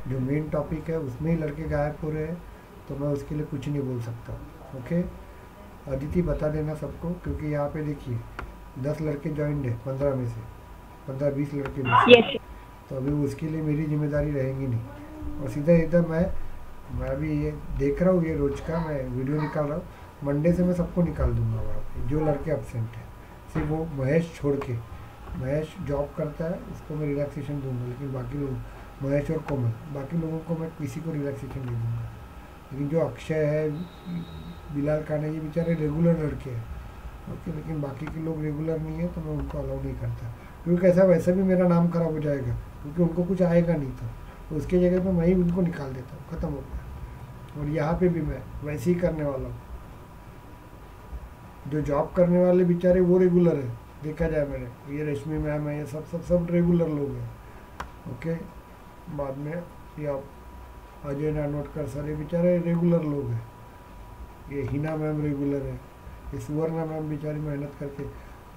जो main topic है उसमें ही लड़के गायब हो रहे हैं, तो मैं उसके लिए कुछ नहीं बोल सकता। ओके, अदिति बता देना सबको, क्योंकि यहाँ पे देखिए 10 लड़के ज्वाइंट है 15 में से, 15-20 लड़के में से, यस तो अभी उसके लिए मेरी जिम्मेदारी रहेगी नहीं। और सीधा इधर मैं अभी ये देख रहा हूँ, ये रोज का मैं वीडियो निकाल रहा हूँ, मंडे से मैं सबको निकाल दूंगा वहाँ पे जो लड़के अपसेंट हैं, सिर्फ वो महेश छोड़ के। महेश जॉब करता है, उसको मैं रिलैक्सेशन दूंगा, लेकिन बाकी लोग, महेश और कोमल, बाकी लोगों को मैं किसी को रिलैक्सेशन नहीं दूंगा। लेकिन जो अक्षय है, बिलाल खान है, ये बेचारे रेगुलर लड़के हैं। ओके, लेकिन बाकी के लोग रेगुलर नहीं है तो मैं उनको अलाउ नहीं करता, क्योंकि कैसा वैसे भी मेरा नाम खराब हो जाएगा, क्योंकि उनको कुछ आएगा नहीं था, तो उसके जगह पे मैं ही उनको निकाल देता हूँ, ख़त्म हो गया। और यहाँ पे भी मैं वैसे ही करने वाला हूँ। जो जॉब करने वाले बेचारे वो रेगुलर है, देखा जाए मैंने, ये रश्मि मैम है, ये सब सब सब रेगुलर लोग हैं। ओके, बाद में ये आप अजय नानोटकर सर, ये बेचारे रेगुलर लोग हैं। ये हिना मैम रेगुलर है, ये सुवर्णा मैम बेचारी मेहनत करके,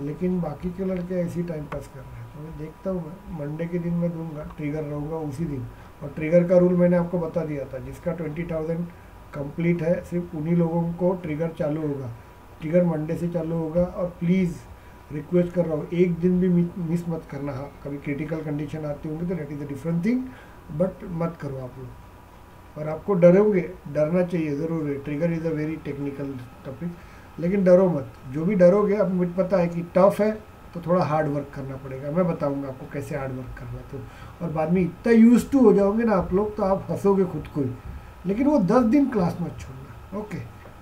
लेकिन बाकी के लड़के ऐसे ही टाइम पास कर रहे हैं। तो मैं देखता हूँ, मैं मंडे के दिन मैं दूंगा, ट्रिगर रहूँगा उसी दिन। और ट्रिगर का रूल मैंने आपको बता दिया था, जिसका 20,000 कंप्लीट है सिर्फ उन्हीं लोगों को ट्रिगर चालू होगा। ट्रिगर मंडे से चालू होगा, और प्लीज़ रिक्वेस्ट कर रहा हूँ, एक दिन भी मिस मत करना। हाँ, कभी क्रिटिकल कंडीशन आती होंगी तो that is a different thing, but मत करो आप लोग। और आपको डरोगे, डरना चाहिए ज़रूर है, trigger is a very technical topic, लेकिन डरो मत। जो भी डरोगे, अब मुझे पता है कि टफ है, तो थोड़ा हार्ड वर्क करना पड़ेगा, मैं बताऊंगा आपको कैसे हार्ड वर्क करना। तो और बाद में इतना यूज टू हो जाओगे ना आप लोग, तो आप हंसोगे खुद को ही। लेकिन वो 10 दिन क्लास मत छोड़ना। ओके,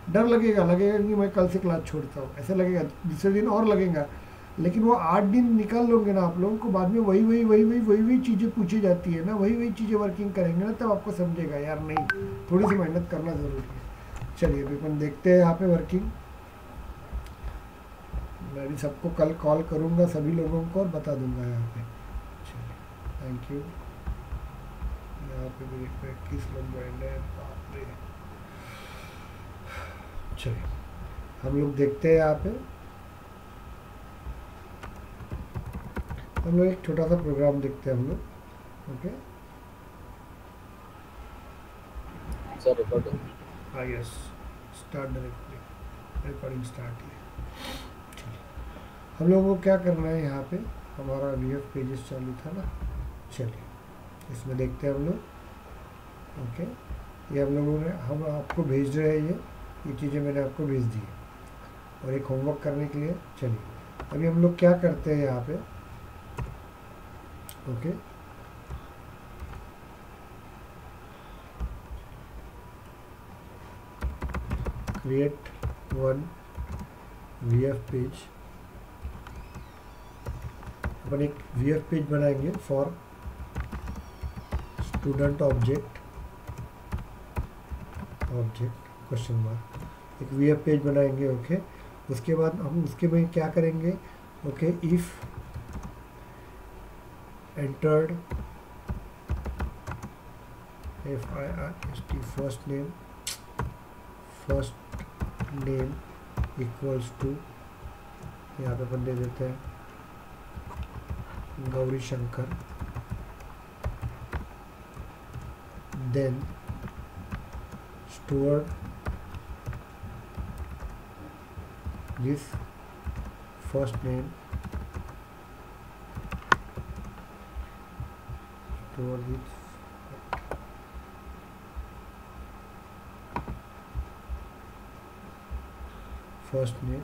डर लगेगा, लगेगा कि मैं कल से क्लास छोड़ता हूँ, ऐसा लगेगा, दूसरे दिन और लगेगा, लेकिन वो 8 दिन निकाल लोगे ना आप लोगों को, बाद में वही वही वही वही वही वही चीज़ें पूछी जाती है ना, वही वही चीज़ें वर्किंग करेंगे ना, तब आपको समझेगा यार नहीं, थोड़ी सी मेहनत करना ज़रूरी है। चलिए अभी अपन देखते हैं यहाँ पे वर्किंग। मैं भी सबको कल कॉल करूँगा, सभी लोगों को, और बता दूंगा यहाँ पे। चलिए, थैंक यू। यहाँ पे मेरे 21 लोग ज्वाइन है, बाप रे। चलिए हम लोग देखते हैं यहाँ पे, हम लोग एक छोटा सा प्रोग्राम देखते हैं हम लोग। Okay, sir recording. हाँ yes, start directly, recording start है। चलिए, हम लोगों को क्या करना है यहाँ पे, हमारा VF पेजेस चालू था ना, चलिए इसमें देखते हैं हम लोग। ओके, ये हम लोगों ने, हम आपको भेज रहे हैं, ये चीज़ें मैंने आपको भेज दी है, और एक होमवर्क करने के लिए। चलिए अभी हम लोग क्या करते हैं यहाँ पे। Okay, create one VF page, अपन एक VF पेज बनाएंगे for student object question mark, एक VF पेज बनाएंगे। ओके, उसके बाद हम उसके में क्या करेंगे, okay, if entered FIRST first name equals to, यहाँ पे अपन दे देते हैं Gauri Shankar, then store this first name, store this first name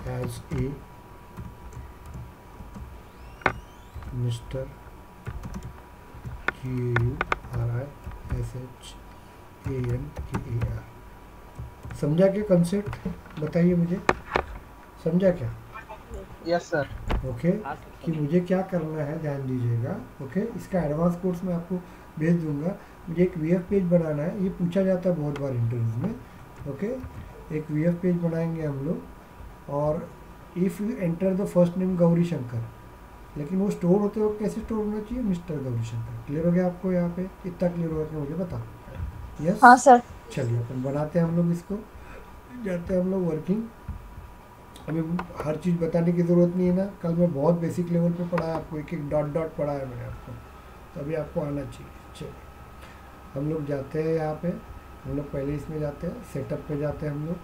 as a Mr. GAURISHANKAR। समझा क्या कंसेप्ट, बताइए मुझे, समझा क्या? Yes sir. ओके, कि मुझे क्या करना है, ध्यान दीजिएगा। ओके, इसका एडवांस कोर्स मैं आपको भेज दूंगा। मुझे एक VF पेज बनाना है, ये पूछा जाता है बहुत बार इंटरव्यूज में। ओके, एक VF पेज बनाएंगे हम लोग, और if you enter the first name Gauri Shankar, लेकिन वो स्टोर होते वक्त कैसे स्टोर होना चाहिए, मिस्टर गौरी शंकर। क्लियर हो गया आपको यहाँ पे, इतना क्लियर हो गया मुझे बताओ। यस, हाँ सर। चलिए अपन बनाते हैं हम लोग इसको, जाते हैं हम लोग वर्किंग। अभी हर चीज़ बताने की ज़रूरत नहीं है ना, कल मैं बहुत बेसिक लेवल पे पढ़ाया आपको, एक एक डॉट डॉट पढ़ाया मैंने आपको, तभी आपको आना चाहिए। चलिए हम लोग जाते हैं यहाँ पे, हम लोग पहले इसमें जाते हैं, सेटअप पे जाते हैं हम लोग,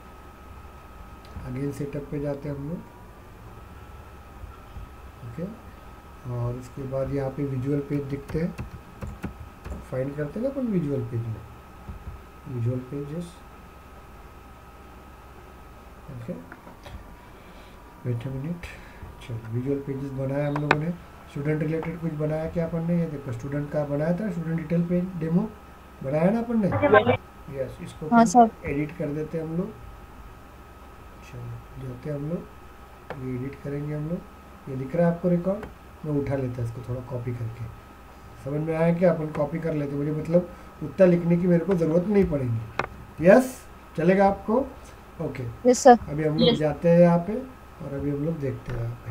अगेन सेटअप पे जाते हैं हम लोग, ओके। और उसके बाद यहाँ पे विजुअल पेज दिखते हैं, फाइंड करते हैं ना अपन विजुअल पेज में, visual pages, okay. Wait a minute. चलो विजुअल पेजेस बनाया हम लोगों ने, स्टूडेंट रिलेटेड कुछ बनाया क्या अपन ने, ये देखो स्टूडेंट का बनाया था, स्टूडेंट डिटेल पेज डेमो बनाया ना अपन ने, यस। इसको हाँ सर। एडिट कर देते हैं हम लोग। चलो जाते हैं हम लोग, ये एडिट करेंगे हम लोग, ये दिख रहा है आपको रिकॉर्ड, मैं उठा लेता इसको थोड़ा कॉपी करके, समझ में आया क्या, अपन कॉपी कर लेते, मुझे मतलब उतना लिखने की मेरे को ज़रूरत नहीं पड़ेगी। यस, चलेगा आपको, ओके। Yes sir. अभी हम लोग जाते हैं यहाँ पे, और अभी हम लोग देखते हैं यहाँ पे।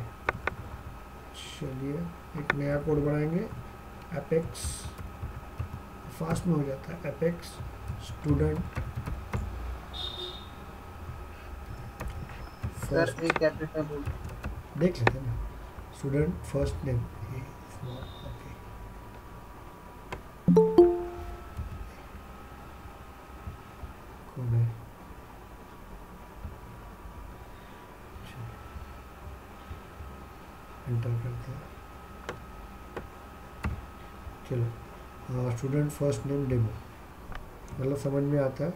चलिए एक नया कोड बनाएंगे, एपेक्स, फास्ट में हो जाता है, एपेक्स स्टूडेंट सर फर्स्ट, एक कैपिटल बोल। देख लेते हैं ना, स्टूडेंट फर्स्ट नेम, ओके। कौन है, एंटर करते हैं। चलो स्टूडेंट फर्स्ट नेम डेमो, मतलब समझ में आता है,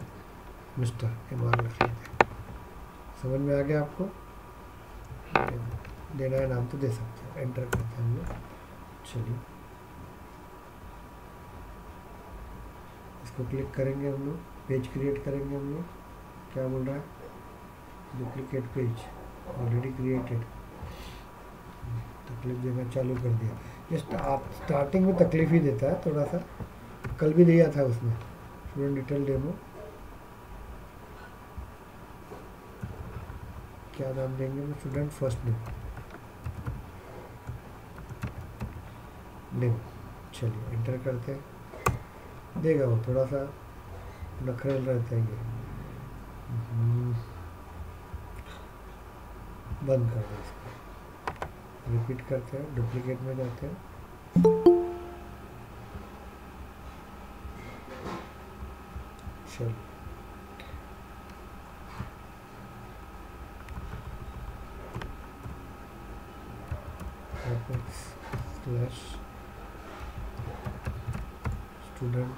मिस्टर MR रख लेते हैं, समझ में आ गया आपको, देना है नाम तो दे सकते हो, एंटर करते हैं हम लोग। चलिए इसको क्लिक करेंगे हम लोग, पेज क्रिएट करेंगे हम लोग, क्या बोल रहा है, डुप्लीकेट पेज ऑलरेडी क्रिएटेड, तकलीफ देना चालू कर दिया, ये स्टार्टिंग में तकलीफ ही देता है थोड़ा सा, कल भी दिया था उसमें, स्टूडेंट डिटेल डेमो, क्या नाम देंगे, स्टूडेंट फर्स्ट नेम। चलिए एंटर करते हैं, देगा वो, थोड़ा सा नखरेल रहता है ये, बंद कर दो इसको, रिपीट करते हैं, डुप्लीकेट में जाते हैं, चलो स्लैश स्टूडेंट,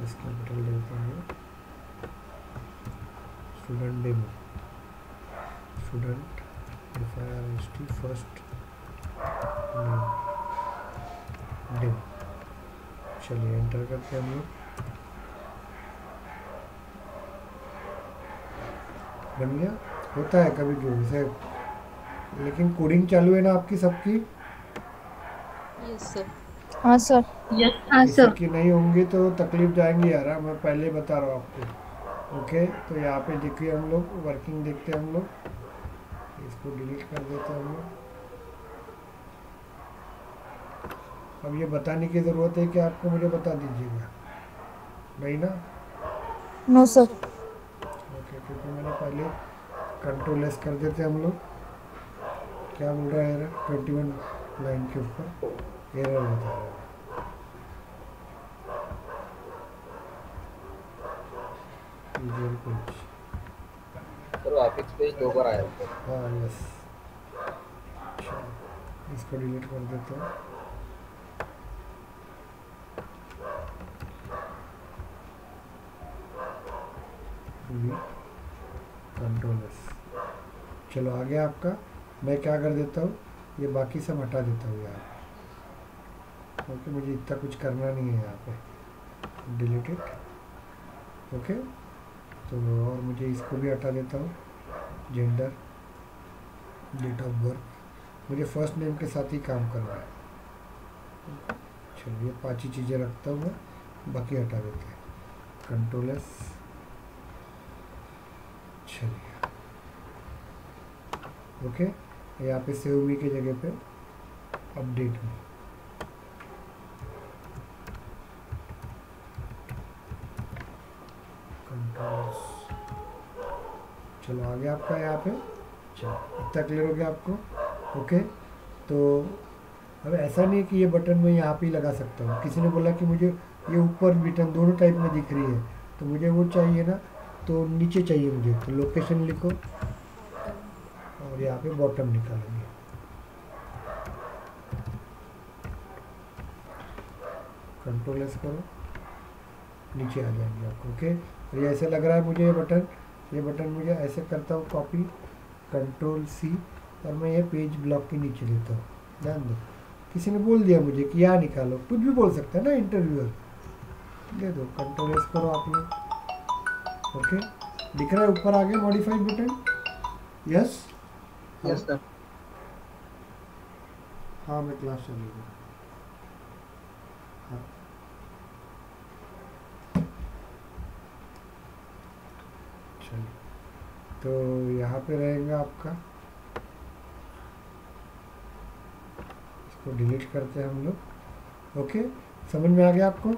इस कैपिटल देते हैं, student demo, student FIRST first name demo. चलिए एंटर करते हैं हम लोग, बन गया, होता है कभी कभी वैसे, लेकिन कोडिंग चालू है ना आपकी सबकी, यस सर। हाँ सर। हाँ किसी सर। की नहीं होंगी तो तकलीफ जाएंगी यार, मैं पहले ही बता रहा हूँ आपको, ओके। तो यहाँ पे देखिए हम लोग वर्किंग देखते हैं हम लोग, इसको डिलीट कर देते हैं हम लोग। अब ये बताने की ज़रूरत है कि आपको, मुझे बता दीजिएगा, नहीं ना, नो सर। ओके, क्योंकि मैंने पहले कंट्रोल एस कर देते हम लोग, क्या बोल रहा है एरर, 21 लाइन के ऊपर एरर बता रहा है, visual page, sir apex page 2 बार आया है। हाँ यस, इसको डिलीट कर देते हैं, कंट्रोल एस। चलो आ गया आपका, मैं क्या कर देता हूँ, ये बाकी सब हटा देता हूँ यार, क्योंकि मुझे इतना कुछ करना नहीं है यहाँ पे, डिलीट इट, ओके। तो और मुझे इसको भी हटा देता हूँ, जेंडर, डेट ऑफ बर्थ, मुझे फर्स्ट नेम के साथ ही काम करना है, चलिए 5 ही चीज़ें रखता हूँ मैं, बाकी हटा देते हैं, कंट्रोल एस। चलिए ओके, यहाँ पे सेव मी के जगह पे अपडेट में, कंट्रोल्स, चलो आ गया आपका यहाँ पे। अच्छा, इतना क्लियर हो गया आपको? ओके, तो अब ऐसा नहीं है कि ये बटन मैं यहाँ पे ही लगा सकता हूँ। किसी ने बोला कि मुझे ये ऊपर बटन दोनों टाइप में दिख रही है, तो मुझे वो चाहिए ना, तो नीचे चाहिए मुझे, तो लोकेशन लिखो और यहाँ पे बॉटम निकालेंगे। कंट्रोल एस करो, नीचे आ जाएंगे आपको। ओके, तो ये ऐसे लग रहा है मुझे ये बटन मुझे ऐसे करता हूँ कॉपी, कंट्रोल सी, और मैं ये पेज ब्लॉक के नीचे लेता हूँ। ध्यान दो, किसी ने बोल दिया मुझे कि यहाँ निकालो, कुछ भी बोल सकता है ना इंटरव्यूअर, दे दो, कंट्रोल एस करो आप लोग। ओके, दिख रहा है ऊपर आ गया modified button? Yes yes sir. हाँ, मैं क्लास चलेगा। हाँ, चलिए, तो यहाँ पे रहेगा आपका, इसको डिलीट करते हैं हम लोग। ओके, समझ में आ गया आपको?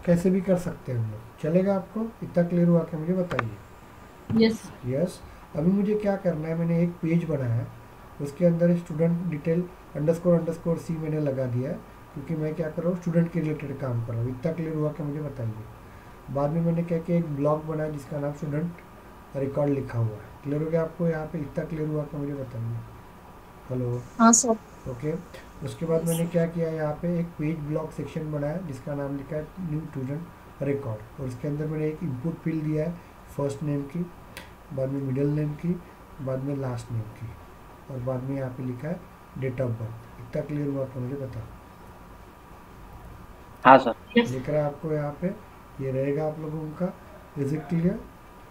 कैसे भी कर सकते हैं हम लोग, चलेगा आपको? इतना क्लियर हुआ क्या, मुझे बताइए। यस यस, अभी मुझे क्या करना है, मैंने एक पेज बनाया है, उसके अंदर स्टूडेंट डिटेल अंडरस्कोर सी मैंने लगा दिया है, क्योंकि मैं क्या कर रहा हूँ, स्टूडेंट के रिलेटेड काम कर रहा हूँ। इतना क्लियर हुआ क्या, मुझे बताइए। बाद में मैंने क्या किया, एक ब्लॉग बनाया जिसका नाम स्टूडेंट रिकॉर्ड लिखा हुआ है। क्लियर हो गया आपको यहाँ पे? इतना क्लियर हुआ क्या, मुझे बताइए। हेलो? हाँ सर। ओके, उसके बाद मैंने क्या किया, यहाँ पे एक पेज ब्लॉक सेक्शन बनाया जिसका नाम लिखा है न्यू स्टूडेंट रिकॉर्ड, और उसके अंदर मैंने एक इनपुट फील्ड दिया है फर्स्ट नेम की, बाद में मिडिल नेम की, बाद में लास्ट नेम की, और बाद में यहाँ पे लिखा है डेट ऑफ बर्थ। इतना क्लियर हुआ तो मुझे बताओ। हाँ सर। दिख रहा है आपको यहाँ पे? ये रहेगा आप लोगों का। Is it clear?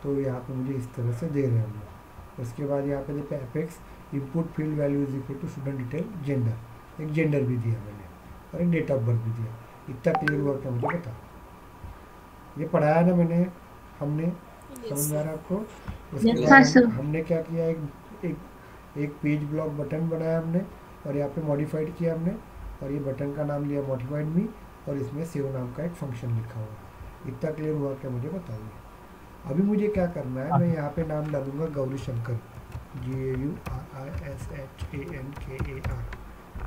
तो यहाँ पे मुझे इस तरह से दे रहे हैं हम लोग। उसके बाद यहाँ पे देखते हैं Apex input field value is equal to student detail gender, एक जेंडर भी दिया मैंने और एक डेट ऑफ बर्थ भी दिया। इतना क्लियर हुआ क्या, मुझे बताओ। ये पढ़ाया ना मैंने, हमने, समझ में आ रहा है आपको? उसके बाद हमने क्या किया, एक पेज ब्लॉक बटन बनाया हमने, और यहाँ पे मॉडिफाइड किया हमने, और ये बटन का नाम लिया मॉडिफाइड मी, और इसमें सेव नाम का एक फंक्शन लिखा हुआ। इतना क्लियर हुआ क्या, मुझे बताइए। अभी मुझे क्या करना है, मैं यहाँ पे नाम डालूंगा गौरी शंकर, GAURISHANKAR।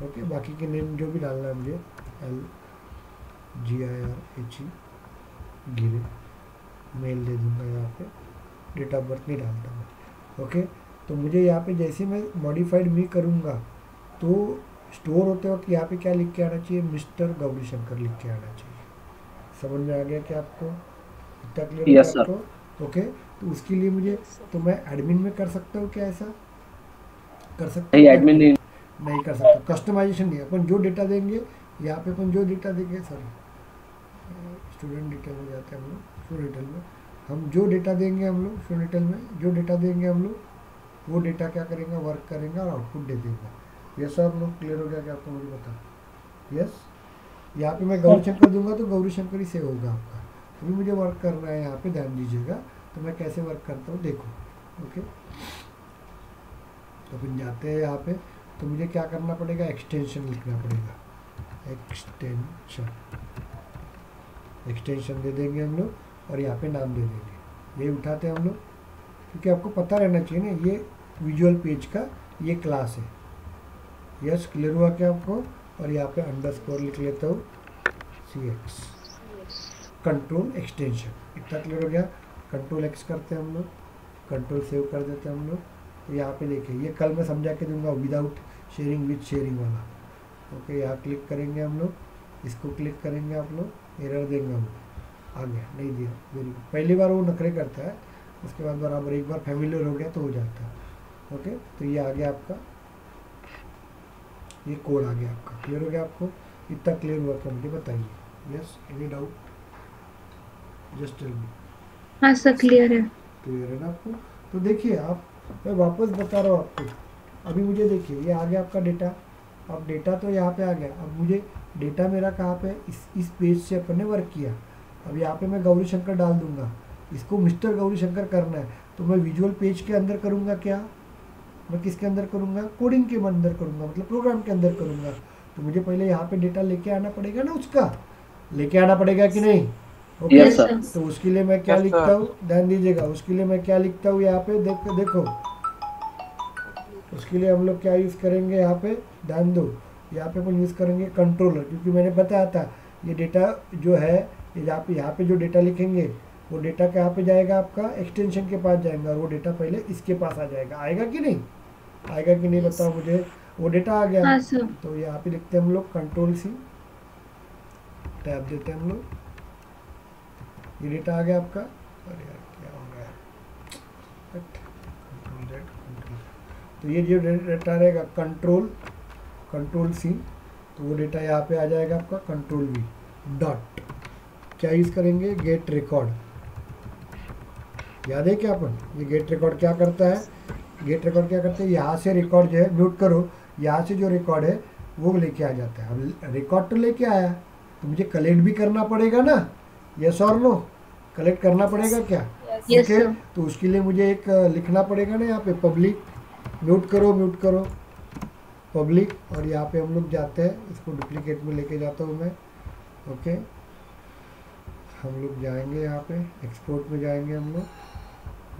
ओके, बाकी के नेम जो भी डालना है मुझे, LGIRHE गिरे, मेल दे दूंगा यहाँ पे, डेट ऑफ बर्थ नहीं डालता मैं। ओके, तो मुझे यहाँ पे जैसे मैं मॉडिफाइड मी करूँगा तो स्टोर होते वक्त यहाँ पे क्या लिख के आना चाहिए, मिस्टर गौरी शंकर लिख के आना चाहिए। समझ में आ गया क्या आपको? इतना क्लियर हो गया आपको? ओके, तो उसके लिए मुझे, तो मैं एडमिन में कर सकता हूँ क्या, ऐसा कर सकता हूँ? एडमिन नहीं कर सकता, कस्टमाइजेशन नहीं। अपन जो डेटा देंगे यहाँ पे, अपन जो डेटा देंगे, सॉरी स्टूडेंट डिटेल में जाते हैं हम लोग, स्टूडेंट डिटेल में हम जो डेटा देंगे, हम लोग स्टूडेंट डिटेल में जो डेटा देंगे हम लोग, वो डेटा क्या करेंगे, वर्क करेंगे और आउटपुट दे देगा। ये सब लोग क्लियर हो गया क्या आपको, मुझे बता। यस, यहाँ पे मैं गौरी शंकर दूंगा तो गौरी शंकर ही सेव होगा आपका। अभी मुझे वर्क करना है यहाँ पे, ध्यान दीजिएगा, तो मैं कैसे वर्क करता हूँ देखो। ओके, तो फिर जाते हैं यहाँ पे, तो मुझे क्या करना पड़ेगा, एक्सटेंशन लिखना पड़ेगा, एक्सटेंशन दे देंगे हम लोग, और यहाँ पे नाम दे देंगे। ये उठाते हैं हम लोग, क्योंकि आपको पता रहना चाहिए ना, ये विजुअल पेज का ये क्लास है। यस, क्लियर हुआ क्या आपको? और यहाँ पे अंडरस्कोर लिख लेता हूँ CX, कंट्रोल एक्सटेंशन। इतना क्लियर हो गया? कंट्रोल X करते हैं हम लोग, कंट्रोल सेव कर देते हैं हम लोग। तो यहाँ पे देखिए, ये कल मैं समझा के दूंगा विदाउट शेयरिंग विथ शेयरिंग वाला। ओके, यहाँ क्लिक करेंगे हम लोग, इसको क्लिक करेंगे आप लोग, एरर देंगे हम, आ गया, नहीं दिया, वेरी गुड। पहली बार वो नखरे करता है, उसके बाद बराबर एक बार फैमिलियर हो गया तो हो जाता है। ओके, तो ये आ गया आपका, ये कोड आ गया आपका। क्लियर हो गया आपको? इतना क्लियर हुआ क्या, मुझे बताइए। Yes, any doubt, just tell me. हाँ सर, क्लियर है। क्लियर है ना आपको? तो देखिए आप, मैं वापस बता रहा हूँ आपको, अभी मुझे देखिए ये आ गया आपका डेटा। अब डेटा तो यहाँ पे आ गया, अब मुझे डेटा मेरा कहाँ पे, इस पेज से अपन ने वर्क किया। अब यहाँ पे मैं गौरी शंकर डाल दूंगा, इसको मिस्टर गौरी शंकर करना है, तो मैं विजुअल पेज के अंदर करूँगा क्या, मैं किसके अंदर करूँगा, कोडिंग के अंदर करूँगा, मतलब प्रोग्राम के अंदर करूँगा। तो मुझे पहले यहाँ पे डेटा लेके आना पड़ेगा ना, उसका लेके आना पड़ेगा कि नहीं? Okay, Yes, sir. तो उसके लिए मैं क्या लिखता हूँ, ध्यान दीजिएगा, उसके लिए मैं क्या लिखता हूँ यहाँ पे, देखो उसके लिए हम लोग क्या यूज़ करेंगे यहाँ पे, ध्यान दो, यहाँ पे अपन यूज़ करेंगे कंट्रोलर, क्योंकि मैंने बताया था ये डेटा जो है यहाँ पे जो डेटा लिखेंगे वो डेटा कहाँ पे जाएगा, आपका एक्सटेंशन के पास जाएगा, और वो डेटा पहले इसके पास आ जाएगा। आएगा कि नहीं, आएगा कि नहीं बताओ मुझे। वो डेटा आ गया। हाँ सर। तो यहाँ पे लिखते हैं हम लोग कंट्रोल सी, टैब देते हैं हम लोग, ये डेटा आ गया आपका। अरे यार क्या हो गया, कंट्रोल Z, कंट्रोल, तो ये जो डेटा रहेगा कंट्रोल सी, तो वो डेटा यहाँ पे आ जाएगा आपका कंट्रोल V डॉट, क्या यूज़ करेंगे, गेट रिकॉर्ड। याद है क्या अपन, ये गेट रिकॉर्ड क्या करता है, गेट रिकॉर्ड क्या करते हैं, यहाँ से रिकॉर्ड जो है, म्यूट करो, यहाँ से जो रिकॉर्ड है वो लेके आ जाता है। अब रिकॉर्ड तो लेके आया तो मुझे कलेक्ट भी करना पड़ेगा ना, यस और नो, कलेक्ट करना पड़ेगा क्या, यस ओके। सर। तो उसके लिए मुझे एक लिखना पड़ेगा ना, यहाँ पे पब्लिक, म्यूट करो पब्लिक, और यहाँ पे हम लोग जाते हैं, इसको डुप्लीकेट में लेके जाता हूँ मैं, ओके। हम लोग जाएंगे यहाँ पे एक्सपोर्ट में जाएंगे हम लोग,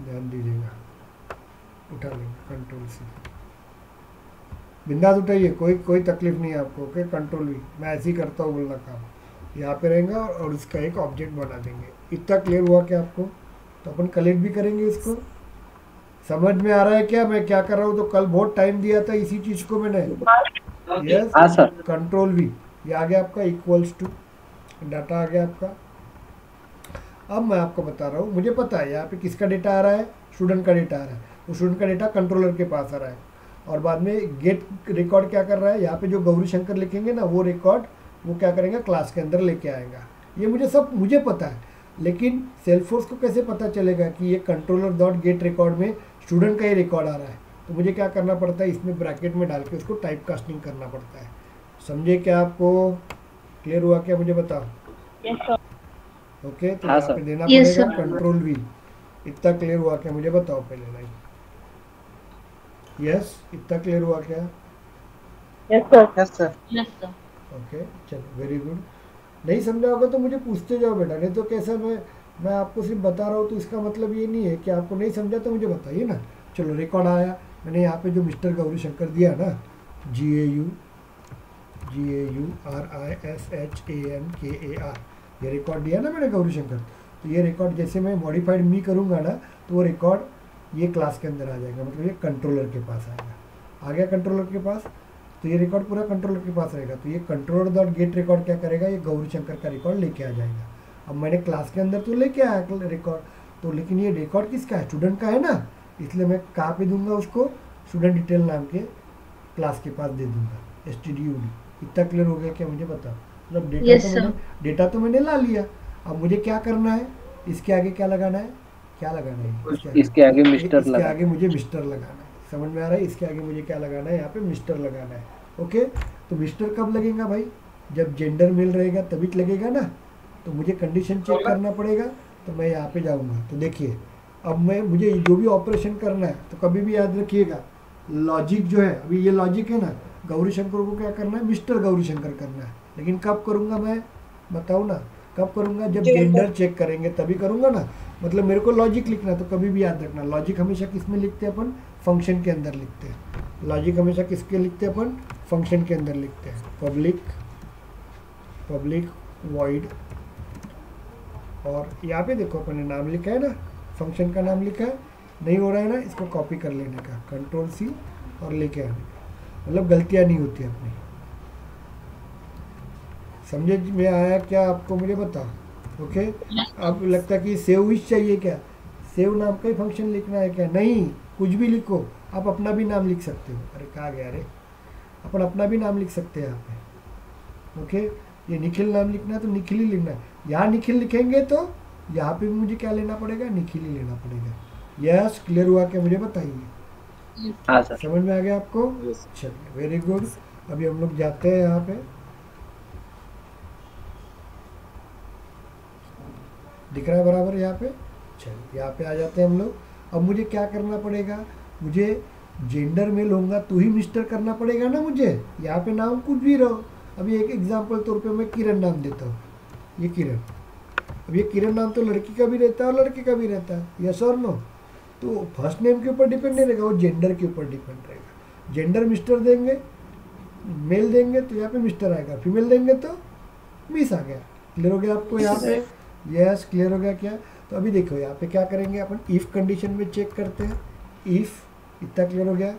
ध्यान दीजिएगा, उठा लेंगे कंट्रोल सी, बिंदास उठाइए, कोई तकलीफ नहीं है आपको, ओके। कंट्रोल V, मैं ऐसे ही करता हूँ बोलना काम, यहाँ पे रहेगा और उसका एक ऑब्जेक्ट बना देंगे। इतना क्लियर हुआ क्या आपको, तो अपन कलेक्ट भी करेंगे इसको। समझ में आ रहा है क्या मैं क्या कर रहा हूँ, तो कल बहुत टाइम दिया था इसी चीज़ को मैंने, यस। हाँ सर। कंट्रोल V, ये आ गया आपका, इक्वल्स टू, डाटा आ गया आपका। अब मैं आपको बता रहा हूँ, मुझे पता है यहाँ पे किसका डेटा आ रहा है, स्टूडेंट का डेटा आ रहा है, वो स्टूडेंट का डेटा कंट्रोलर के पास आ रहा है, और बाद में गेट रिकॉर्ड क्या कर रहा है, यहाँ पे जो गौरी शंकर लिखेंगे ना, वो रिकॉर्ड वो क्या करेंगे, क्लास के अंदर लेके आएगा। ये मुझे पता है, लेकिन सेल्फोर्स को कैसे पता चलेगा कि ये कंट्रोलर डॉट गेट रिकॉर्ड में स्टूडेंट का ही रिकॉर्ड आ रहा है, तो मुझे क्या करना पड़ता है, इसमें ब्रैकेट में डाल के उसको टाइप कास्टिंग करना पड़ता है। समझे क्या, आपको क्लियर हुआ क्या, मुझे बताओ, ओके। तो हाँ यहाँ पे सर। देना Yes, पड़ेगा sir. Control V। इतना क्लियर हुआ क्या, मुझे बताओ पहले लाइन, यस, इतना क्लियर हुआ क्या, yes sir. Yes sir. Okay, चलो वेरी गुड। नहीं समझा होगा तो मुझे पूछते जाओ बेटा, नहीं तो कैसा मैं आपको सिर्फ बता रहा हूँ, तो इसका मतलब ये नहीं है कि आपको नहीं समझा तो मुझे बताइए ना। चलो रिकॉर्ड आया, मैंने यहाँ पे जो मिस्टर गौरी शंकर दिया ना, GAURISHANKAR, ये रिकॉर्ड दिया ना मैंने गौरी शंकर, तो ये रिकॉर्ड जैसे मैं मॉडिफाइड मी करूँगा ना, तो वो रिकॉर्ड ये क्लास के अंदर आ जाएगा, मतलब ये कंट्रोलर के पास आएगा। आ गया कंट्रोलर के पास, तो ये रिकॉर्ड पूरा कंट्रोलर के पास रहेगा, तो ये कंट्रोलर डॉट गेट रिकॉर्ड क्या करेगा, ये गौरी शंकर का रिकॉर्ड लेके आ जाएगा। अब मैंने क्लास के अंदर तो लेके आया रिकॉर्ड, तो लेकिन ये रिकॉर्ड किसका है, स्टूडेंट का है ना, इसलिए मैं कहाँ पे दूंगा उसको, स्टूडेंट डिटेल नाम के क्लास के पास दे दूंगा, STDUD। इतना क्लियर हो गया क्या, मुझे बता, मतलब डेटा तो मैंने ला लिया, अब मुझे क्या करना है, इसके आगे क्या लगाना है, इसके आगे मिस्टर इसके लगा। आगे मुझे मिस्टर लगाना है, समझ में आ रहा है, इसके आगे मुझे क्या लगाना है, यहाँ पे मिस्टर लगाना है, ओके। तो मिस्टर कब लगेगा भाई, जब जेंडर मेल रहेगा तभी लगेगा ना, तो मुझे कंडीशन चेक करना पड़ेगा, तो मैं यहाँ पे जाऊँगा। तो देखिए अब मुझे जो भी ऑपरेशन करना है, तो कभी भी याद रखिएगा, लॉजिक जो है, अभी ये लॉजिक है ना, गौरी शंकर को क्या करना है, मिस्टर गौरी शंकर करना है, लेकिन कब करूँगा मैं बताऊँ ना, कब करूँगा, जब जेंडर चेक करेंगे तभी करूँगा ना, मतलब मेरे को लॉजिक लिखना, तो कभी भी याद रखना, लॉजिक हमेशा किस में लिखते हैं अपन, फंक्शन के अंदर लिखते हैं। लॉजिक हमेशा किसके लिखते हैं अपन, फंक्शन के अंदर लिखते हैं। पब्लिक वॉइड, और यहाँ पे देखो अपन ने नाम लिखा है ना, फंक्शन का नाम लिखा है, नहीं हो रहा है ना, इसको कॉपी कर लेने का, कंट्रोल C और लेके आने का, मतलब गलतियाँ नहीं होती अपनी। समझे में आया क्या आपको, मुझे बताओ, ओके। अब लगता है कि सेव इस चाहिए क्या, सेव नाम का ही फंक्शन लिखना है क्या, नहीं, कुछ भी लिखो, आप अपना भी नाम लिख सकते हो। अरे कहाँ गया, अरे अपन अपना भी नाम लिख सकते हैं यहाँ पे, ओके। ये निखिल नाम लिखना है तो निखिल ही लिखना है, यहाँ निखिल लिखेंगे तो यहाँ पे भी मुझे क्या लेना पड़ेगा, निखिल ही लेना पड़ेगा। यस, क्लियर हुआ क्या, मुझे बताइए, हाँ सर। समझ में आ गया आपको, चलिए वेरी गुड। अभी हम लोग जाते हैं यहाँ पे, दिख रहा है बराबर यहाँ पे, चलिए यहाँ पे आ जाते हैं हम लोग। अब मुझे क्या करना पड़ेगा, मुझे जेंडर मेल होगा तो ही मिस्टर करना पड़ेगा ना मुझे, यहाँ पे नाम कुछ भी रहो। अभी एक एग्जांपल तौर पे मैं किरण नाम देता हूँ, ये किरण, अब ये किरण नाम तो लड़की का भी रहता है और लड़के का भी रहता है, यस और नो, तो फर्स्ट नेम के ऊपर डिपेंड नहीं रहेगा, वो जेंडर के ऊपर डिपेंड रहेगा। जेंडर मिस्टर देंगे, मेल देंगे तो यहाँ पे मिस्टर आएगा, फीमेल देंगे तो मिस आ गया। क्लियर हो गया आपको यहाँ पे? यस, क्लियर हो गया क्या? तो अभी देखो यहाँ पे क्या करेंगे अपन, इफ़ कंडीशन में चेक करते हैं। इफ़, इतना क्लियर हो गया,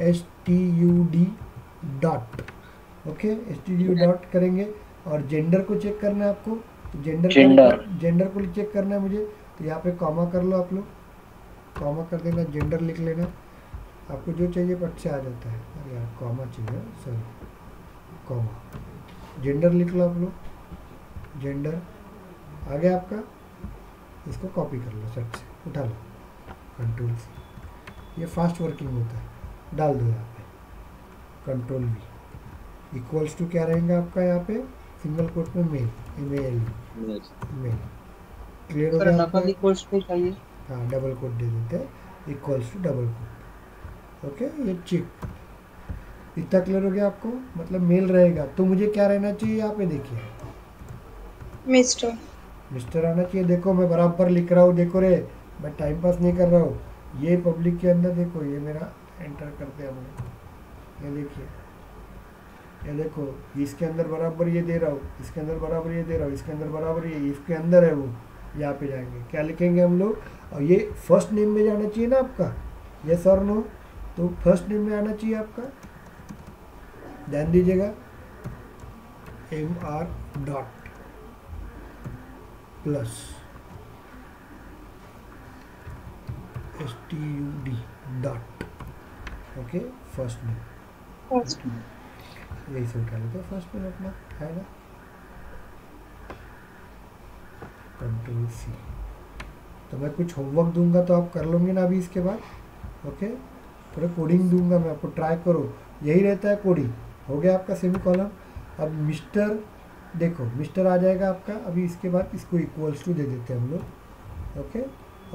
STUD dot, okay, STUD dot करेंगे। और जेंडर को चेक करना है आपको, तो जेंडर को चेक करना है मुझे, तो यहाँ पे कॉमा कर लो आप लोग, कॉमा कर देना, जेंडर लिख लेना, आपको जो चाहिए पट से आ जाता है। अरे यार कॉमा चाहिए, सॉरी, कॉमा, जेंडर लिख लो आप लोग, जेंडर आ गया आपका। इसको कॉपी कर लो, सेट से उठा लो, कंट्रोल C, ये फास्ट वर्किंग होता है, डाल दो यहाँ पे, कंट्रोल V, इक्वल्स टू क्या रहेगा आपका यहाँ पे, सिंगल कोट में मेल, मेल, क्लियर हो गया आपका? हाँ, डबल कोट दे देते हैं, equals to double quote, okay, ये चेक, इतना क्लियर हो गया आपको? मतलब मेल रहेगा तो मुझे क्या रहना चाहिए यहाँ पे, देखिए मिस्टर आना चाहिए। देखो मैं बराबर लिख रहा हूँ, देखो रे, मैं टाइम पास नहीं कर रहा हूँ। ये पब्लिक के अंदर देखो, ये मेरा एंटर करते हैं हमने, ये देखिए, ये देखो, इसके अंदर बराबर ये दे रहा हूँ, इसके अंदर बराबर ये दे रहा हूँ, इसके अंदर बराबर ये, इसके अंदर है वो, यहाँ पे जाएंगे क्या लिखेंगे हम लोग, और ये फर्स्ट नेम में जाना चाहिए ना आपका, यस और नो, तो फर्स्ट नेम में आना चाहिए आपका, ध्यान दीजिएगा, MR dot plus STUD dot, okay, first name, यही से उठा लेते फर्स्ट नेम अपना, है ना, कंट्रोल C। तो मैं कुछ होमवर्क दूंगा तो आप कर लोगे ना अभी इसके बाद, ओके, पूरा कोडिंग दूंगा मैं आपको, ट्राई करो, यही रहता है कोडिंग। हो गया आपका सेमी कॉलम। अब मिस्टर, देखो मिस्टर आ जाएगा आपका, अभी इसके बाद इसको इक्वल्स टू दे देते हैं हम लोग, ओके,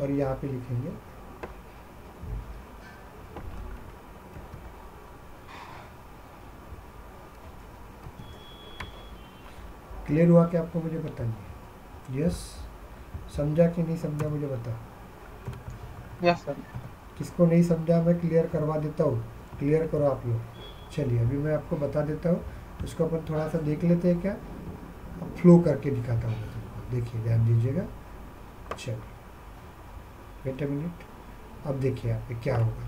और यहाँ पे लिखेंगे क्लियर हुआ कि आपको, मुझे बताइए, यस, समझा कि नहीं समझा मुझे बता। Yes sir. किसको नहीं समझा मैं क्लियर करवा देता हूँ, क्लियर करो आप लोग। चलिए अभी मैं आपको बता देता हूँ, इसको अपन थोड़ा सा देख लेते हैं क्या, अब फ्लो करके दिखाता हूँ मैं, देखिए ध्यान दीजिएगा। चलिए वेट अ मिनट, अब देखिए यहाँ पे क्या होगा,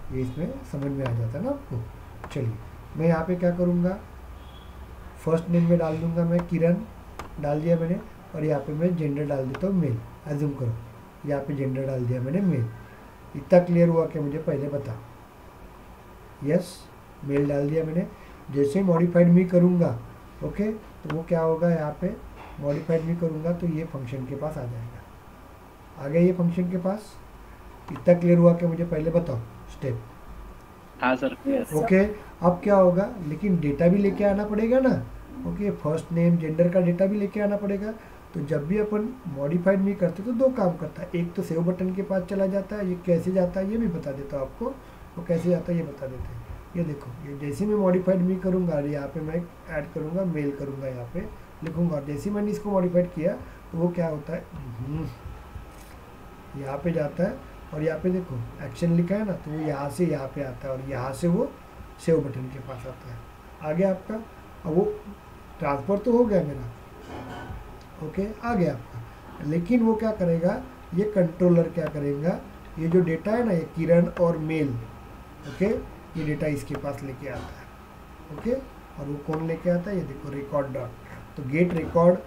तो ये इसमें समझ में आ जाता है ना आपको। चलिए मैं यहाँ पे क्या करूँगा, फर्स्ट नेम में डाल दूंगा मैं किरण, डाल दिया मैंने, और यहाँ पे मैं जेंडर डाल देता हूँ मेल, एज्यूम करो यहाँ पे जेंडर डाल दिया मैंने मेल। इतना क्लियर हुआ कि मुझे पहले बता, यस, मेल डाल दिया मैंने। जैसे मॉडिफाइड मी करूँगा, ओके, तो वो क्या होगा, यहाँ पे मॉडिफाइड मी करूँगा तो ये फंक्शन के पास आ जाएगा, आ गया ये फंक्शन के पास। इतना क्लियर हुआ कि मुझे पहले बताओ स्टेप। हाँ सर। ओके, अब क्या होगा, लेकिन डेटा भी लेके आना पड़ेगा ना, ओके, फर्स्ट नेम जेंडर का डेटा भी लेके आना पड़ेगा। तो जब भी अपन मॉडिफाइड मी करते तो दो काम करता है, एक तो सेव बटन के पास चला जाता है, ये कैसे जाता है ये भी बता देता हूँ आपको, वो कैसे जाता है ये बता देते हैं। ये देखो, ये जैसे मैं मॉडिफाइड मी करूँगा, यहाँ पे मैं ऐड करूँगा, मेल करूँगा, यहाँ पे लिखूँगा, और जैसे मैंने इसको मॉडिफाइड किया तो वो क्या होता है, यहाँ पे जाता है, और यहाँ पे देखो एक्शन लिखा है ना, तो वो यहाँ से यहाँ पे आता है, और यहाँ से वो सेव बटन के पास आता है। आ गया आपका, अब वो ट्रांसफ़र तो हो गया मेरा, ओके, आ गया आपका। लेकिन वो क्या करेगा, ये कंट्रोलर क्या करेगा, ये जो डेटा है ना, ये किरण और मेल, ओके, ये डेटा इसके पास लेके आता है, ओके, और वो कौन लेके आता है, ये देखो रिकॉर्ड डॉट, तो गेट रिकॉर्ड,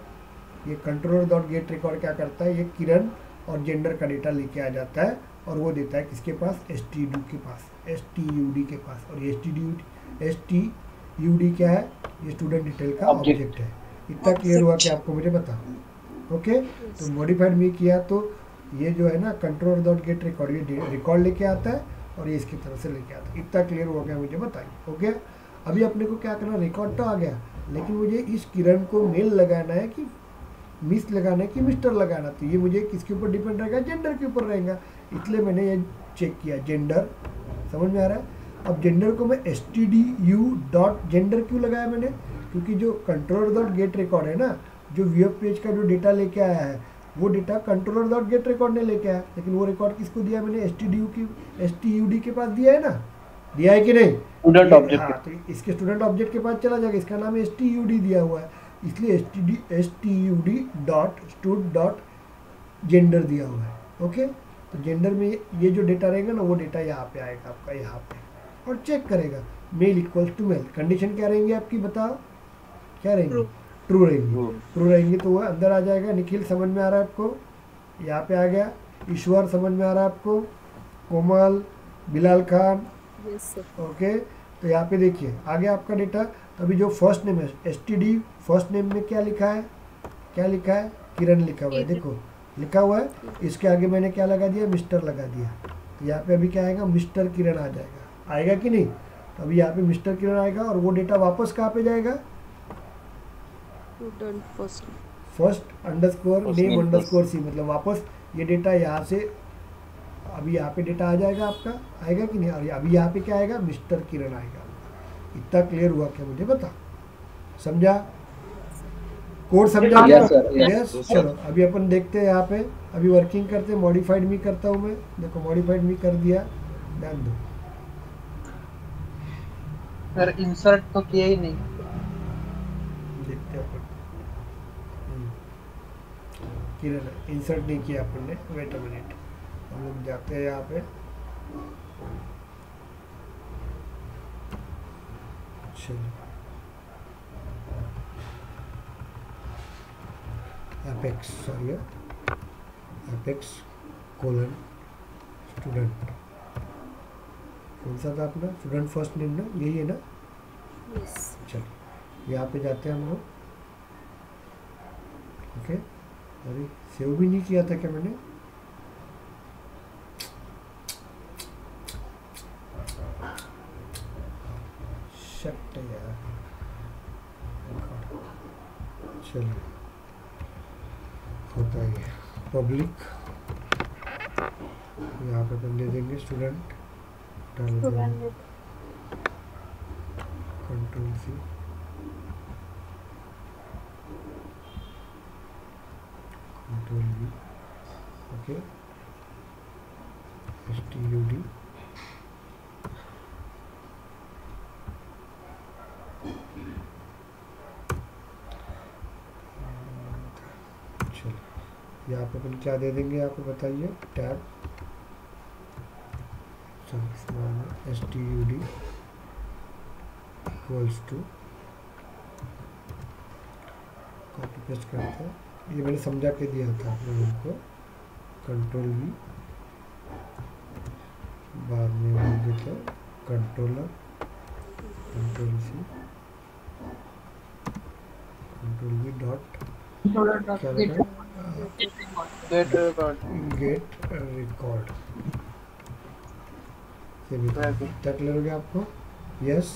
ये कंट्रोलर डॉट गेट रिकॉर्ड क्या करता है, ये किरण और जेंडर का डेटा लेके आ जाता है, और वो देता है किसके पास, STUD के पास, STUD के पास। और ये STUD क्या है, ये स्टूडेंट डिटेल का ऑब्जेक्ट है। इतना क्लियर हुआ कि आपको मुझे बता, ओके। तो मॉडिफाइड में किया तो ये जो है ना, कंट्रोलर डॉट गेट रिकॉर्ड, ये रिकॉर्ड लेके आता है, और ये इसकी तरफ से लेके आता है। इतना क्लियर हो गया मुझे, बताइए, ओके। अभी अपने को क्या करना, रिकॉर्ड तो आ गया, लेकिन मुझे इस किरण को मेल लगाना है कि मिस लगाना है कि मिस्टर लगाना, तो ये मुझे किसके ऊपर डिपेंड रहेगा, जेंडर के ऊपर रहेगा। इसलिए मैंने ये चेक किया, जेंडर, समझ में आ रहा है। अब जेंडर को मैं STDU डॉट जेंडर क्यों लगाया मैंने, क्योंकि जो कंट्रोलर डॉट गेट रिकॉर्ड है ना, जो वेब पेज का जो डेटा लेके आया है, वो data controller dot gate record ने लेके आया, लेकिन वो रिकॉर्ड किसको दिया मैंने, STUD के पास दिया है ना, दिया है कि नहीं? Student object. हाँ, तो इसके स्टूडेंट ऑब्जेक्ट के पास चला जाएगा, इसका नाम stud दिया हुआ है, इसलिए stud dot stood dot gender दिया हुआ है। ओके, तो जेंडर में ये जो डेटा रहेगा ना, वो डेटा यहाँ पे आएगा आपका, यहाँ पे, और चेक करेगा male equals to male. Condition क्या रहेंगी आपकी, बताओ क्या रहेंगी? ट्रू रहेंगी। ट्रू रहेंगी तो वो अंदर आ जाएगा। निखिल समझ में आ रहा है आपको? यहाँ पे आ गया। ईश्वर समझ में आ रहा है आपको? कोमल, बिलाल खान, ओके। तो यहाँ पे देखिए आ गया आपका डेटा। तो अभी जो फर्स्ट नेम है STD, फर्स्ट नेम में क्या लिखा है, क्या लिखा है? किरण लिखा हुआ है, देखो लिखा हुआ है। इसके आगे मैंने क्या लगा दिया, मिस्टर लगा दिया। तो यहाँ पे अभी क्या आएगा, मिस्टर किरण आ जाएगा, आएगा कि नहीं? तो अभी यहाँ पे मिस्टर किरण आएगा, और वो डेटा वापस कहाँ पे जाएगा? First underscore name underscore C, मतलब वापस ये डेटा यहाँ से, अभी यहाँ पे डेटा आ जाएगा आपका, आएगा कि नहीं? और अभी यहाँ पे क्या आएगा, मिस्टर किरण आएगा। इतना क्लियर हुआ क्या, मुझे बता, समझा? कोड समझा क्या? यस। चलो अभी अपन देखते हैं यहाँ पे, अभी वर्किंग करते हैं। मॉडिफाइड मी करता हूँ मैं, देखो मॉडिफाइड मी कर दिया, ध्यान दो। सर इंसर्ट तो किया ही नहीं। देखते हैं अपन, किरण इंसर्ट नहीं किया अपन ने। वेट अ मिनट, हम लोग जाते हैं यहाँ पे। चलो apex, sorry apex colon student, कौन सा था अपना स्टूडेंट फर्स्ट नेम ना, यही है ना? यस। चलो यहाँ पे जाते हैं हम लोग। ओके, अरे सेव भी नहीं किया था क्या मैंने? शट यार, चलिए होता ही है। पब्लिक यहाँ पे अपन दे देंगे स्टूडेंट, डाल देंगे control C, control V, okay, STUD यहाँ पे अपन क्या दे देंगे आपको बताइए? Tab STUD equals to, copy paste करते हैं, ये मैंने समझा के दिया था आप लोगों को। कंट्रोल वी, बाद में हम देते हैं controller, control C, control V dot क्या लिखा है? Gate record. क्या क्लियर हो गया आपको? यस।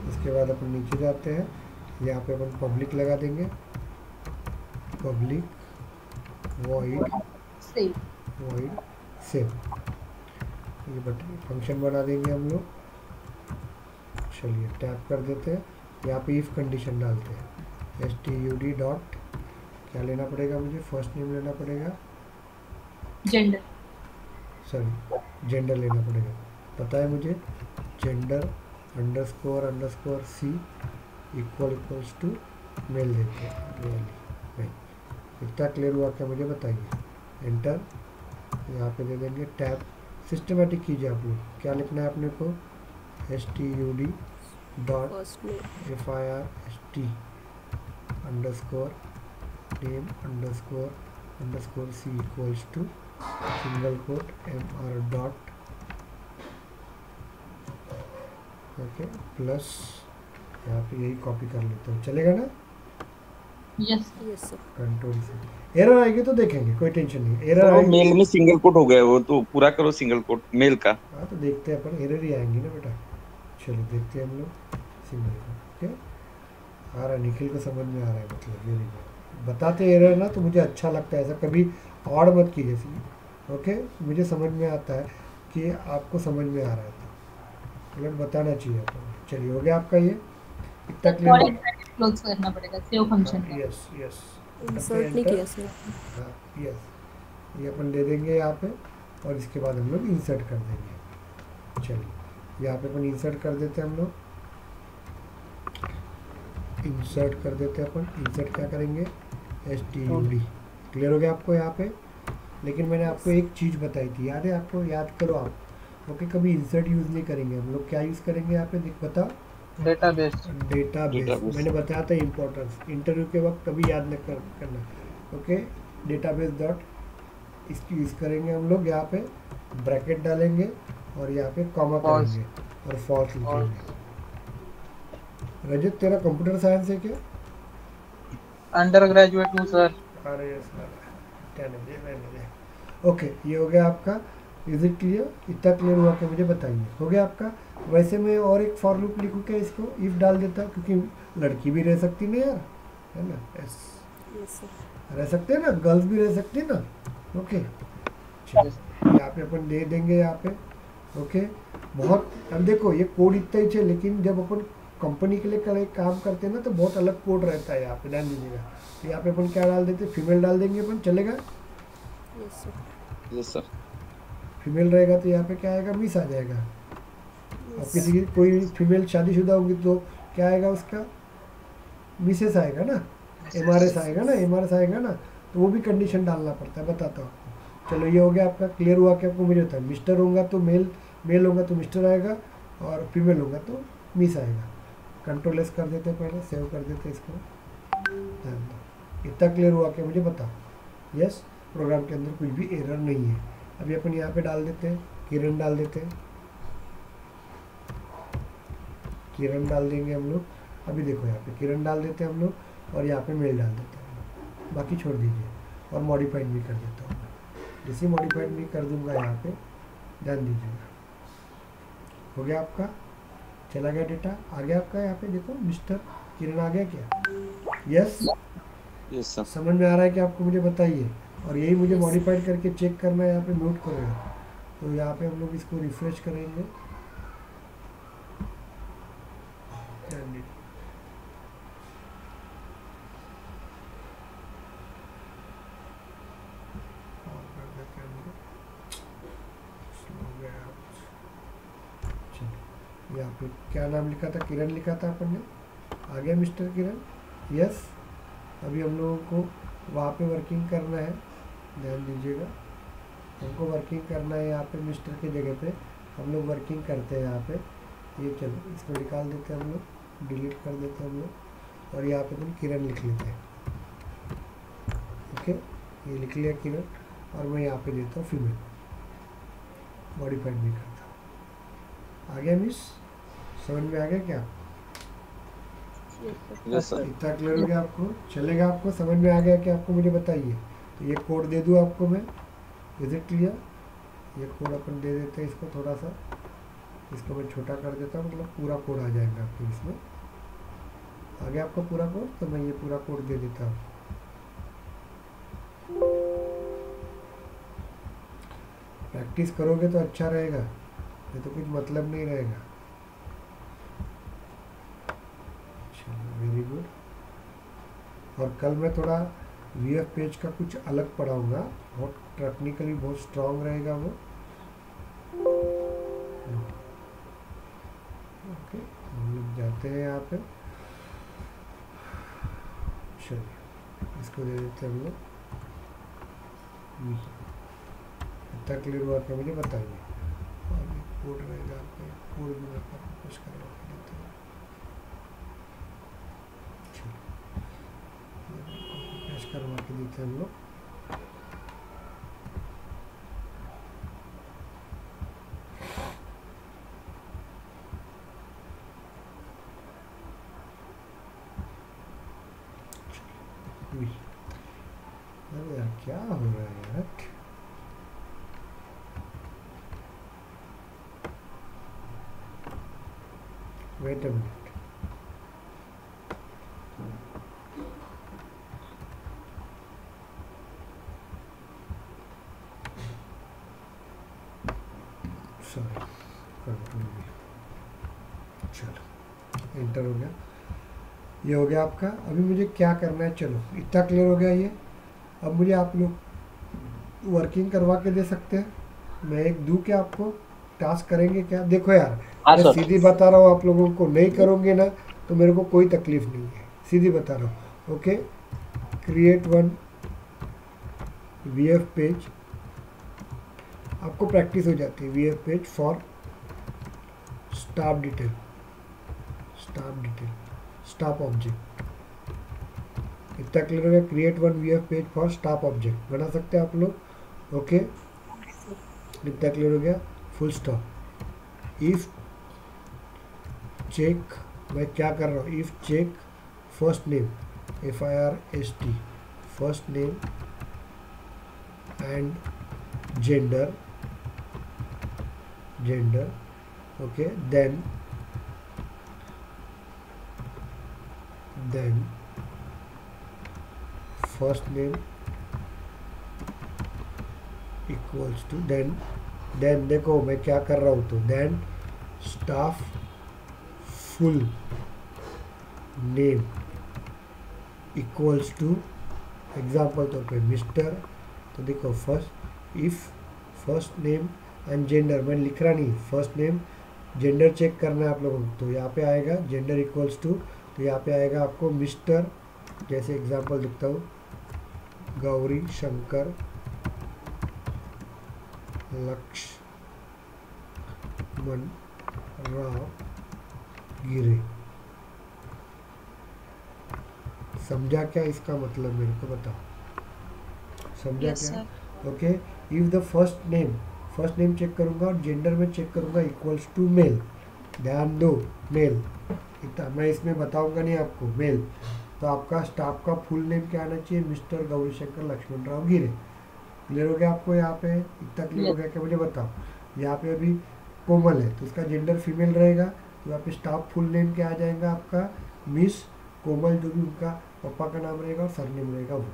इसके बाद अपन नीचे जाते हैं, यहाँ पे अपन पब्लिक लगा देंगे, पब्लिक वॉइड सेव, ये बटन फंक्शन बना देंगे हम लोग। चलिए टैप कर देते हैं, यहाँ पे इफ कंडीशन डालते हैं। STUD डॉट क्या लेना पड़ेगा मुझे? फर्स्ट नेम लेना पड़ेगा, जेंडर, सॉरी जेंडर लेना पड़ेगा, पता है मुझे। Gender underscore underscore C equals to male देते हैं, मेल। इतना क्लियर हुआ क्या, मुझे बताइए। एंटर, यहाँ पे दे देंगे टैब। सिस्टमेटिक कीजिए आप लोग, क्या लिखना है अपने को? STUD dot FIRST underscore name underscore C equals to single quote MR dot, okay, plus यहाँ पे यही कॉपी कर लेता हूँ, चलेगा ना? Yes sir. कंट्रोल से एरर आएगी तो देखेंगे, कोई टेंशन नहीं। एरर आएगी, मेल में सिंगल कोट हो गया, वो तो पूरा करो सिंगल कोट मेल का। हाँ तो देखते हैं अपन, एरर ही आएंगी ना बेटा। चलो देखते हैं हम लोग सिंगल कोट। ओके, आ रहा, निखिल को समझ में आ रहा है, मतलब वेरी गुड। बताते एरर ना तो मुझे अच्छा लगता है, ऐसा कभी और मत कीजिए। ओके, मुझे समझ में आता है कि आपको समझ में आ रहा है, तो मतलब बताना चाहिए आपको। चलिए हो गया आपका ये इतना क्लियर। क्लोज करना पड़ेगा सेव फंक्शन का। यस यस, इंसर्ट नहीं किया सर। हाँ यस, ये अपन दे देंगे यहाँ पे, और इसके बाद हम लोग इंसर्ट कर देंगे। चलिए यहाँ पे अपन इंसर्ट कर देते हैं हम लोग, इंसर्ट कर देते हैं अपन। इंसर्ट क्या करेंगे, STUD। क्लियर हो गया आपको यहाँ पे। लेकिन मैंने आपको एक चीज़ बताई थी, याद है आपको, याद करो आप। ओके, कभी इंसर्ट यूज़ नहीं करेंगे हम लोग, क्या यूज़ करेंगे यहाँ पे, देख बता, डेटाबेस। डेटाबेस। Database। मैंने बताया था इम्पोर्टेंस, इंटरव्यू के वक्त कभी याद न करना। ओके, डेटाबेस डॉट इसकी यूज़ करेंगे हम लोग, यहाँ पे ब्रैकेट डालेंगे और यहाँ पे कॉमा False। करेंगे और फॉल्स लिखेंगे। रजत तेरा कंप्यूटर साइंस है क्या? अंडर ग्रेजुएट हूँ सर। अरे सर, रहने दे। ओके, ये हो गया आपका। Is it clear? इतना क्लियर हुआ कि मुझे बताइए, हो गया आपका। वैसे मैं और एक फॉर लूप लिखूँ क्या, इसको इफ डाल देता, क्योंकि लड़की भी रह सकती ना यार, है ना, रह सकते हैं ना, गर्ल्स भी रह सकती है ना। ओके, चलो यहाँ पे अपन दे देंगे यहाँ पे। ओके, बहुत, अब देखो ये कोड इतना ही है, लेकिन जब अपन कंपनी के लिए काम करते हैं ना तो बहुत अलग कोड रहता है, यहाँ पे ध्यान दीजिएगा। तो यहाँ पे अपन क्या डाल देते, फीमेल डाल देंगे अपन, चलेगा? Yes sir. फीमेल रहेगा तो यहाँ पे क्या आएगा, मिस आ जाएगा। और किसी की कोई फीमेल शादीशुदा होगी तो क्या आएगा उसका, मिसेस आएगा ना, MRS आएगा ना, MRS आएगा ना, तो वो भी कंडीशन डालना पड़ता है, बताता हूँ आपको। चलो ये हो गया आपका, क्लियर हुआ कि आपको मुझे होता है, मिस्टर होगा तो मेल होगा तो मिस्टर आएगा, और फीमेल होगा तो मिस आएगा। कंट्रोल एस कर देते हैं, पहले सेव कर देते हैं इसको, ध्यान दो। इतना क्लियर हुआ कि मुझे बताओ। यस, प्रोग्राम के अंदर कुछ भी एरर नहीं है। अभी अपन यहाँ पे डाल देते हैं, किरण डाल देते हैं, किरण डाल देंगे हम लोग। अभी देखो यहाँ पे किरण डाल देते हैं हम लोग, और यहाँ पे मेल डाल देते हैं, बाकी छोड़ दीजिए। और मॉडिफाइड भी कर देता हूँ, जैसे मॉडिफाइड भी कर दूंगा यहाँ पे, ध्यान दीजिएगा। हो गया आपका, चला गया डेटा, आ गया आपका। यहाँ पे देखो मिस्टर किरण आ गया क्या? Yes, yes sir. समझ में आ रहा है कि आपको, मुझे बताइए। और यही मुझे मॉडिफाइड करके चेक करना है, यहाँ पे नोट करेगा। तो यहाँ पे हम लोग इसको रिफ्रेश करेंगे, ध्यान दीजिए। और कर देते हैं हम लोग, slow गया। चलिए, यहाँ पे क्या नाम लिखा था, किरण लिखा था अपन ने, आ गया मिस्टर किरण। यस, अभी हम लोगों को वहाँ पे वर्किंग करना है, ध्यान दीजिएगा। हमको वर्किंग करना है यहाँ पे मिस्टर की जगह पे, हम लोग वर्किंग करते हैं यहाँ पे। ये चलो इसको निकाल देते हैं हम लोग, डिलीट कर देते हैं हम लोग, और यहाँ पे तुम किरण लिख लेते हैं। ओके, ये लिख लिया किरण, और मैं यहाँ पे देता हूँ फीमेल, मॉडिफाइड भी करता हूँ। आ गया मिस, समझ में आ गया क्या? Yes sir. इतना क्लियर हो गया आपको, चलेगा आपको, समझ में आ गया कि आपको, मुझे बताइए। तो ये कोड दे दूँ आपको मैं, इज इट क्लियर? ये कोड अपन दे देते हैं इसको, थोड़ा सा इसको मैं छोटा कर देता हूँ, मतलब पूरा कोड आ जाएगा आपके इसमें। आ गया आपका पूरा कोड, तो मैं ये पूरा कोड दे देता हूँ। प्रैक्टिस करोगे तो अच्छा रहेगा, नहीं तो कुछ मतलब नहीं रहेगा। Very good. और कल मैं थोड़ा VF पेज का कुछ अलग पढ़ाऊंगा, बहुत टेक्निकली बहुत स्ट्रांग रहेगा वो। ओके, हम लोग जाते हैं यहाँ पे, चलिए इसको दे देते हैं हम लोग। इतना क्लियर हुआ क्या, मुझे बताइए। और ये कोड रहेगा आपका, कोड भी मैं वापस करवा के देता हूँ। करवा के देते हैं हम लोग। अरे यार क्या हो रहा है यार, वेट अ मिनट। चलो एंटर हो गया, ये हो गया आपका। अभी मुझे क्या करना है, चलो इतना क्लियर हो गया ये। अब मुझे आप लोग वर्किंग करवा के दे सकते हैं, मैं एक दूँ क्या आपको, टास्क करेंगे क्या? देखो यार, हाँ मैं सर। सीधी बता रहा हूँ आप लोगों को, नहीं करोगे ना तो मेरे को कोई तकलीफ नहीं है, सीधी बता रहा हूँ। Okay, create one VF page, आपको प्रैक्टिस हो जाती है। VF page for staff detail, staff object, इतना क्लियर हो गया? Create one VF page for staff object बना सकते हैं आप लोग। ओके, इतना क्लियर हो गया? Full stop. इफ चेक, मैं क्या कर रहा हूँ, if check first name, FIRST, first name and gender, okay, then first name equals to, then देखो मैं क्या कर रहा हूँ, तो then staff full name equals to, example तौर पे मिस्टर, तो देखो first, if first name and gender, मैं लिख रहा नहीं, फर्स्ट नेम जेंडर चेक करना है आप लोगों को, तो यहाँ पे आएगा जेंडर इक्वल्स टू, तो यहाँ पे आएगा आपको मिस्टर, जैसे एग्जांपल लिखता हूँ, गौरी शंकर लक्ष्मण राव गिरे। समझा क्या इसका मतलब, मेरे को बताओ, समझा क्या? Okay, if the first name check करूंगा और जेंडर में चेक करूंगा इक्वल्स टू मेल, ध्यान दो मेल, इतना मैं इसमें बताऊंगा नहीं आपको, मेल, तो आपका स्टाफ का फुल नेम क्या आना चाहिए, मिस्टर गौरीशंकर लक्ष्मण राव गिरे। क्लियर हो गया आपको? यहाँ पे इतना क्लियर हो गया क्या, मुझे बताओ। यहाँ पे अभी कोमल है तो उसका जेंडर फीमेल रहेगा, तो यहाँ पे स्टाफ फुल नेम क्या आ जाएगा आपका, मिस कोमल, जो भी उनका पापा का नाम रहेगा और सरनेम रहेगा वो।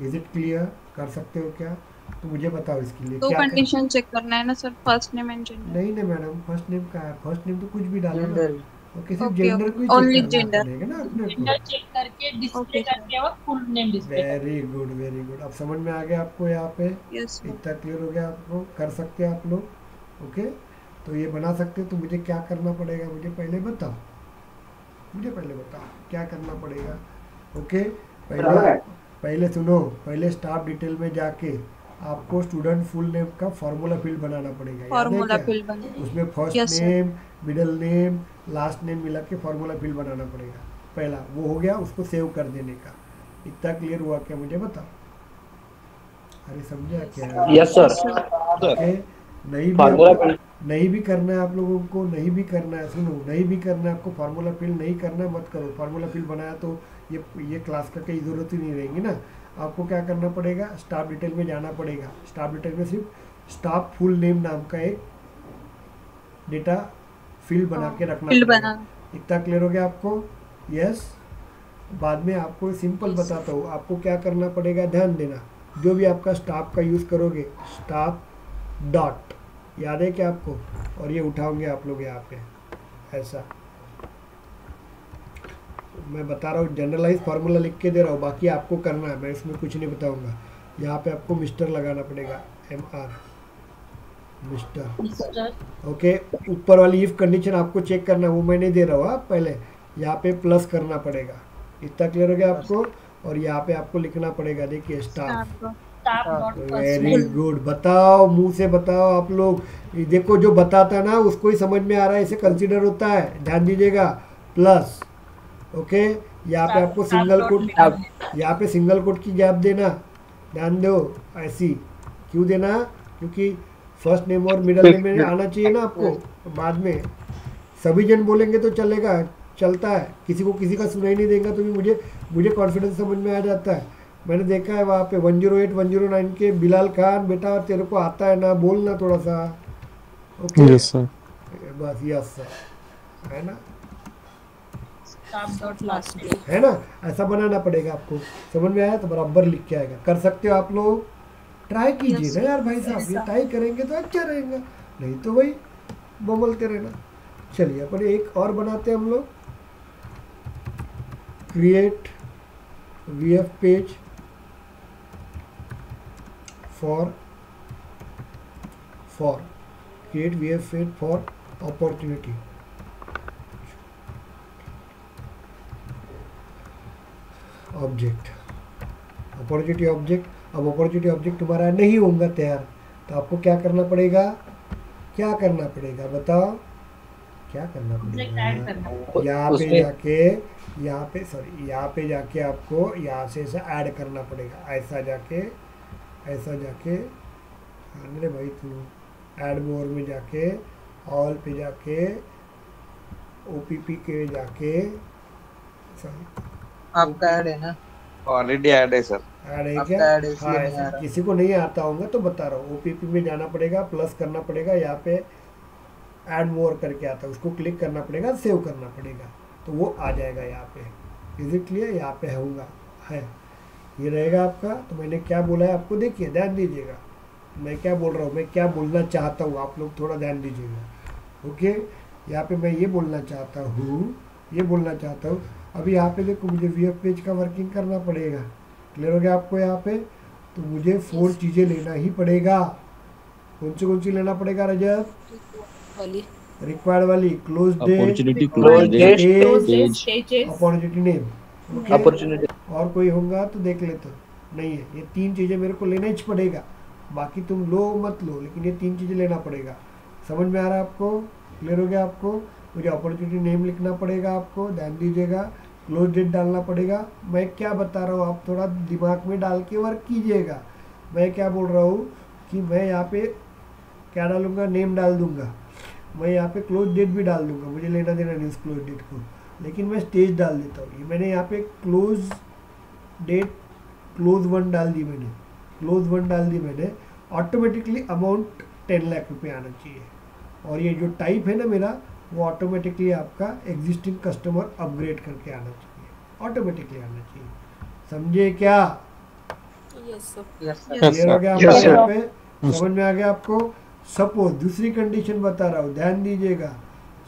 Is it clear? कर सकते हो क्या? तो मुझे बताओ इसके लिए दो क्या कंडीशन चेक करना है ना sir, first name and gender. नहीं नहीं मैडम, फर्स्ट नेम का है, फर्स्ट नेम तो कुछ भी डालो ना, जेंडर ओके, सिर्फ ओके, जेंडर को ही only चेक करना gender। पड़ेगा ना अपने को। जेंडर चेक करके डिस्प्ले Okay, sir। करके और full name display very good, very good, अब समझ में आ गया आपको? यहाँ पे यस सर। इतना क्लियर हो गया आपको? कर सकते हैं आप लोग? ओके, तो ये बना सकते हो, तो मुझे क्या करना पड़ेगा, मुझे पहले बताओ क्या करना पड़ेगा। ओके, पहले सुनो, पहले स्टाफ डिटेल में जाके आपको स्टूडेंट फुल नेम का फॉर्मूला फील्ड बनाना पड़ेगा, याद है फॉर्मूला क्या? फिल बना। उसमें first Yes, sir। Name, middle name, last name मिला के फॉर्मूला फील्ड बनाना पड़ेगा। पहला वो हो गया, उसको सेव कर देने का। इतना क्लियर हुआ क्या, मुझे बताओ? अरे समझा क्या? Yes sir. ओके, नहीं भी करना है आप लोगों को, नहीं भी करना है, सुनो, नहीं भी करना है आपको, फार्मूला फिल नहीं करना है, मत करो। फार्मूला फिल बनाया तो ये क्लास का कहीं ज़रूरत ही नहीं रहेगी ना। आपको क्या करना पड़ेगा, स्टाफ डिटेल में जाना पड़ेगा। स्टाफ डिटेल में सिर्फ स्टाफ फुल नेम नाम का एक डेटा फील्ड बना के रखना फिल पड़ेगा। बना। इतना क्लियर हो गया आपको? यस। बाद में आपको सिंपल बताता हूँ, आपको क्या करना पड़ेगा, ध्यान देना। जो भी आपका स्टाफ का यूज़ करोगे, स्टाफ डॉट, याद है क्या आपको? और ये उठाओगे आप लोग यहाँ पे ऐसा, मैं बता रहा हूँ, जनरलाइज फार्मूला लिख के दे रहा हूँ, बाकी आपको करना है, मैं इसमें कुछ नहीं बताऊंगा। यहाँ पे आपको मिस्टर लगाना पड़ेगा, MR, मिस्टर। ओके, ऊपर वाली इफ कंडीशन आपको चेक करना है, वो मैं नहीं दे रहा हूँ, पहले यहाँ पे प्लस करना पड़ेगा। इतना क्लियर हो गया आपको? और यहाँ पे आपको लिखना पड़ेगा, देखिए स्टाफ। वेरी गुड, बताओ, मुंह से बताओ आप लोग। ये देखो, जो बताता है ना उसको ही समझ में आ रहा है, इसे कंसीडर होता है, ध्यान दीजिएगा। प्लस, ओके, यहाँ पे आपको सिंगल कोट, यहाँ पे सिंगल कोट की गैप देना, ध्यान दो। ऐसी क्यों देना? क्योंकि फर्स्ट नेम और मिडिल नेम में आना चाहिए ना आपको। बाद में सभी जन बोलेंगे तो चलेगा, चलता है, किसी को किसी का सुनाई नहीं देगा तो भी मुझे कॉन्फिडेंस समझ में आ जाता है। मैंने देखा है वहाँ पे 108 109 के बिलाल खान, बेटा तेरे को आता है ना, बोलना थोड़ा सा। Okay, yes sir. बस यस सर, है ना, स्टाफ डॉट लास्ट नेम, है ना, ऐसा बनाना पड़ेगा आपको। समझ में आया तो बराबर लिख के आएगा। कर सकते हो आप लोग, ट्राई कीजिए ना यार भाई साहब, ये ट्राई करेंगे तो अच्छा रहेगा, नहीं तो वही बमलते रहना। चलिए अपन एक और बनाते हैं हम लोग, create VF page for create VF for opportunity. Object, opportunity object. अब अपॉर्चुनिटी ऑब्जेक्ट तुम्हारा नहीं होगा तैयार, तो आपको क्या करना पड़ेगा, क्या करना पड़ेगा बताओ, क्या करना Object add पड़ेगा? करना। यहाँ पे उसमें- जाके, यहाँ पे सॉरी, यहाँ पे जाके आपको यहाँ से ऐसा ऐड करना पड़ेगा, ऐसा जाके, ऐसा जाके, अरे भाई तू ऐड मोर में जाके, ऑल पे जाके, OPP के जाके, सॉरी आपका ऐड है ना? ऑलरेडी ऐड है सर। ऐड है आपका क्या? ऐड है, इसलिए हाँ नहीं आ ऐसा रहा। किसी को नहीं आता होगा तो बता रहा हूँ, OPP में जाना पड़ेगा, प्लस करना पड़ेगा, यहाँ पे ऐड मोर करके आता है, उसको क्लिक करना पड़ेगा, सेव करना पड़ेगा, तो वो आ जाएगा यहाँ पे। Is it clear? यहाँ पे होगा, है ये रहेगा आपका। तो मैंने क्या बोला है आपको, देखिए ध्यान दीजिएगा मैं क्या बोल रहा हूँ, मैं क्या बोलना चाहता हूँ, आप लोग थोड़ा ध्यान दीजिएगा। ओके, यहाँ पे मैं ये बोलना चाहता हूँ, ये बोलना चाहता हूँ। अभी यहाँ पे देखो मुझे VF पेज का वर्किंग करना पड़ेगा, क्लियर हो गया आपको? यहाँ पे तो मुझे 4 चीज़ें लेना ही पड़ेगा। कौन सी लेना पड़ेगा रजत? वाली रिक्वायर्ड वाली, close date, opportunity Close close date, date Stages. Opportunity name. Okay, opportunity. और कोई होगा तो देख लेते, नहीं है, ये 3 चीज़ें मेरे को लेना ही पड़ेगा, बाकी तुम लो मत लो, लेकिन ये 3 चीज़ें लेना पड़ेगा। समझ में आ रहा है आपको? क्लियर हो गया आपको? मुझे अपॉर्चुनिटी नेम लिखना पड़ेगा, आपको ध्यान दीजिएगा, क्लोज डेट डालना पड़ेगा। मैं क्या बता रहा हूँ आप थोड़ा दिमाग में डाल के वर्क कीजिएगा। मैं क्या बोल रहा हूँ कि मैं यहाँ पे क्या डालूंगा, नेम डाल दूंगा, मैं यहाँ पे क्लोज डेट भी डाल दूंगा, मुझे लेना देना नहीं उस क्लोज डेट को, लेकिन मैं स्टेज डाल देता हूँ। ये मैंने यहाँ पे क्लोज डेट क्लोज 1 डाल दी, मैंने क्लोज 1 डाल दी मैंने, ऑटोमेटिकली अमाउंट 10 लाख रुपये आना चाहिए। और ये जो टाइप है ना मेरा, वो ऑटोमेटिकली आपका एग्जिस्टिंग कस्टमर अपग्रेड करके आना चाहिए, ऑटोमेटिकली आना चाहिए। समझे क्या? Yes sir. Yes sir. Clear हो गया Yes, आपको? sir. यहाँ पे समझ में आ गया आपको? सपोज दूसरी कंडीशन बता रहा हूँ, ध्यान दीजिएगा।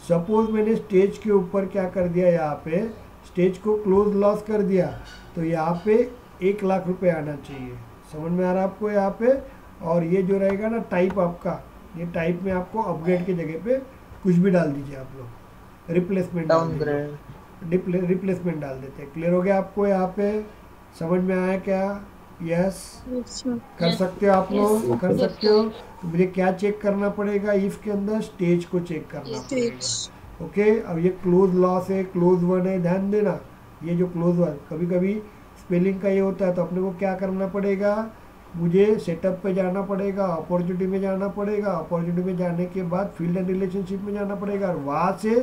सपोज मैंने स्टेज के ऊपर क्या कर दिया, यहाँ पे स्टेज को क्लोज लॉस कर दिया, तो यहाँ पे 1 लाख रुपए आना चाहिए। समझ में आ रहा है आपको यहाँ पे? और ये जो रहेगा ना टाइप आपका, ये टाइप में आपको अपग्रेड की जगह पे कुछ भी डाल दीजिए आप लोग, रिप्लेसमेंट डाउनग्रेड। रिप्लेसमेंट डाल देते हैं। क्लियर हो गया आपको यहाँ पे? समझ में आया क्या? यस कर सकते हो आप लोग, कर सकते हो। तो मुझे क्या चेक करना पड़ेगा, इफ के अंदर स्टेज को चेक करना पड़ेगा। ओके, अब ये क्लोज लॉस है, क्लोज 1 है, ध्यान देना। ये जो क्लोज 1 कभी कभी स्पेलिंग का ये होता है, तो अपने को क्या करना पड़ेगा, मुझे सेटअप पे जाना पड़ेगा, अपॉर्चुनिटी में जाना पड़ेगा, अपॉर्चुनिटी में जाने के बाद फील्ड एंड रिलेशनशिप में जाना पड़ेगा, और वहाँ से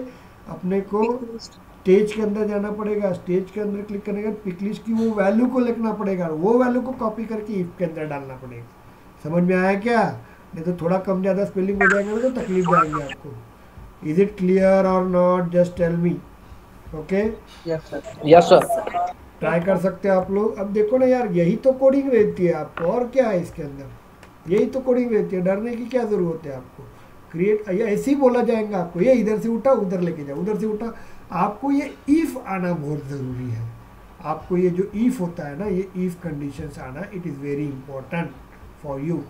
अपने को स्टेज के अंदर जाना पड़ेगा। स्टेज के अंदर क्लिक करने के बाद पिक लिस्ट की वो वैल्यू को लिखना पड़ेगा, वो वैल्यू को कॉपी करके इफ के अंदर डालना पड़ेगा। समझ में आया क्या? नहीं तो थोड़ा कम ज़्यादा स्पेलिंग हो जाएगा तो तकलीफ जाएंगे आपको। Is it clear or not? Just tell me. Okay, yes sir. Yes sir. Try कर सकते हैं आप लोग। अब देखो ना यार, यही तो कोडिंग रहती है आपको, और क्या है इसके अंदर, यही तो कोडिंग रहती है, डरने की क्या ज़रूरत है आपको। क्रिएट ऐसे ही बोला जाएगा आपको, ये इधर से उठा उधर लेके जाओ, उधर से उठा। आपको ये इफ़ आना बहुत ज़रूरी है। आपको ये जो इफ़ होता है ना, ये इफ़ कंडीशंस आना, it is very important for you.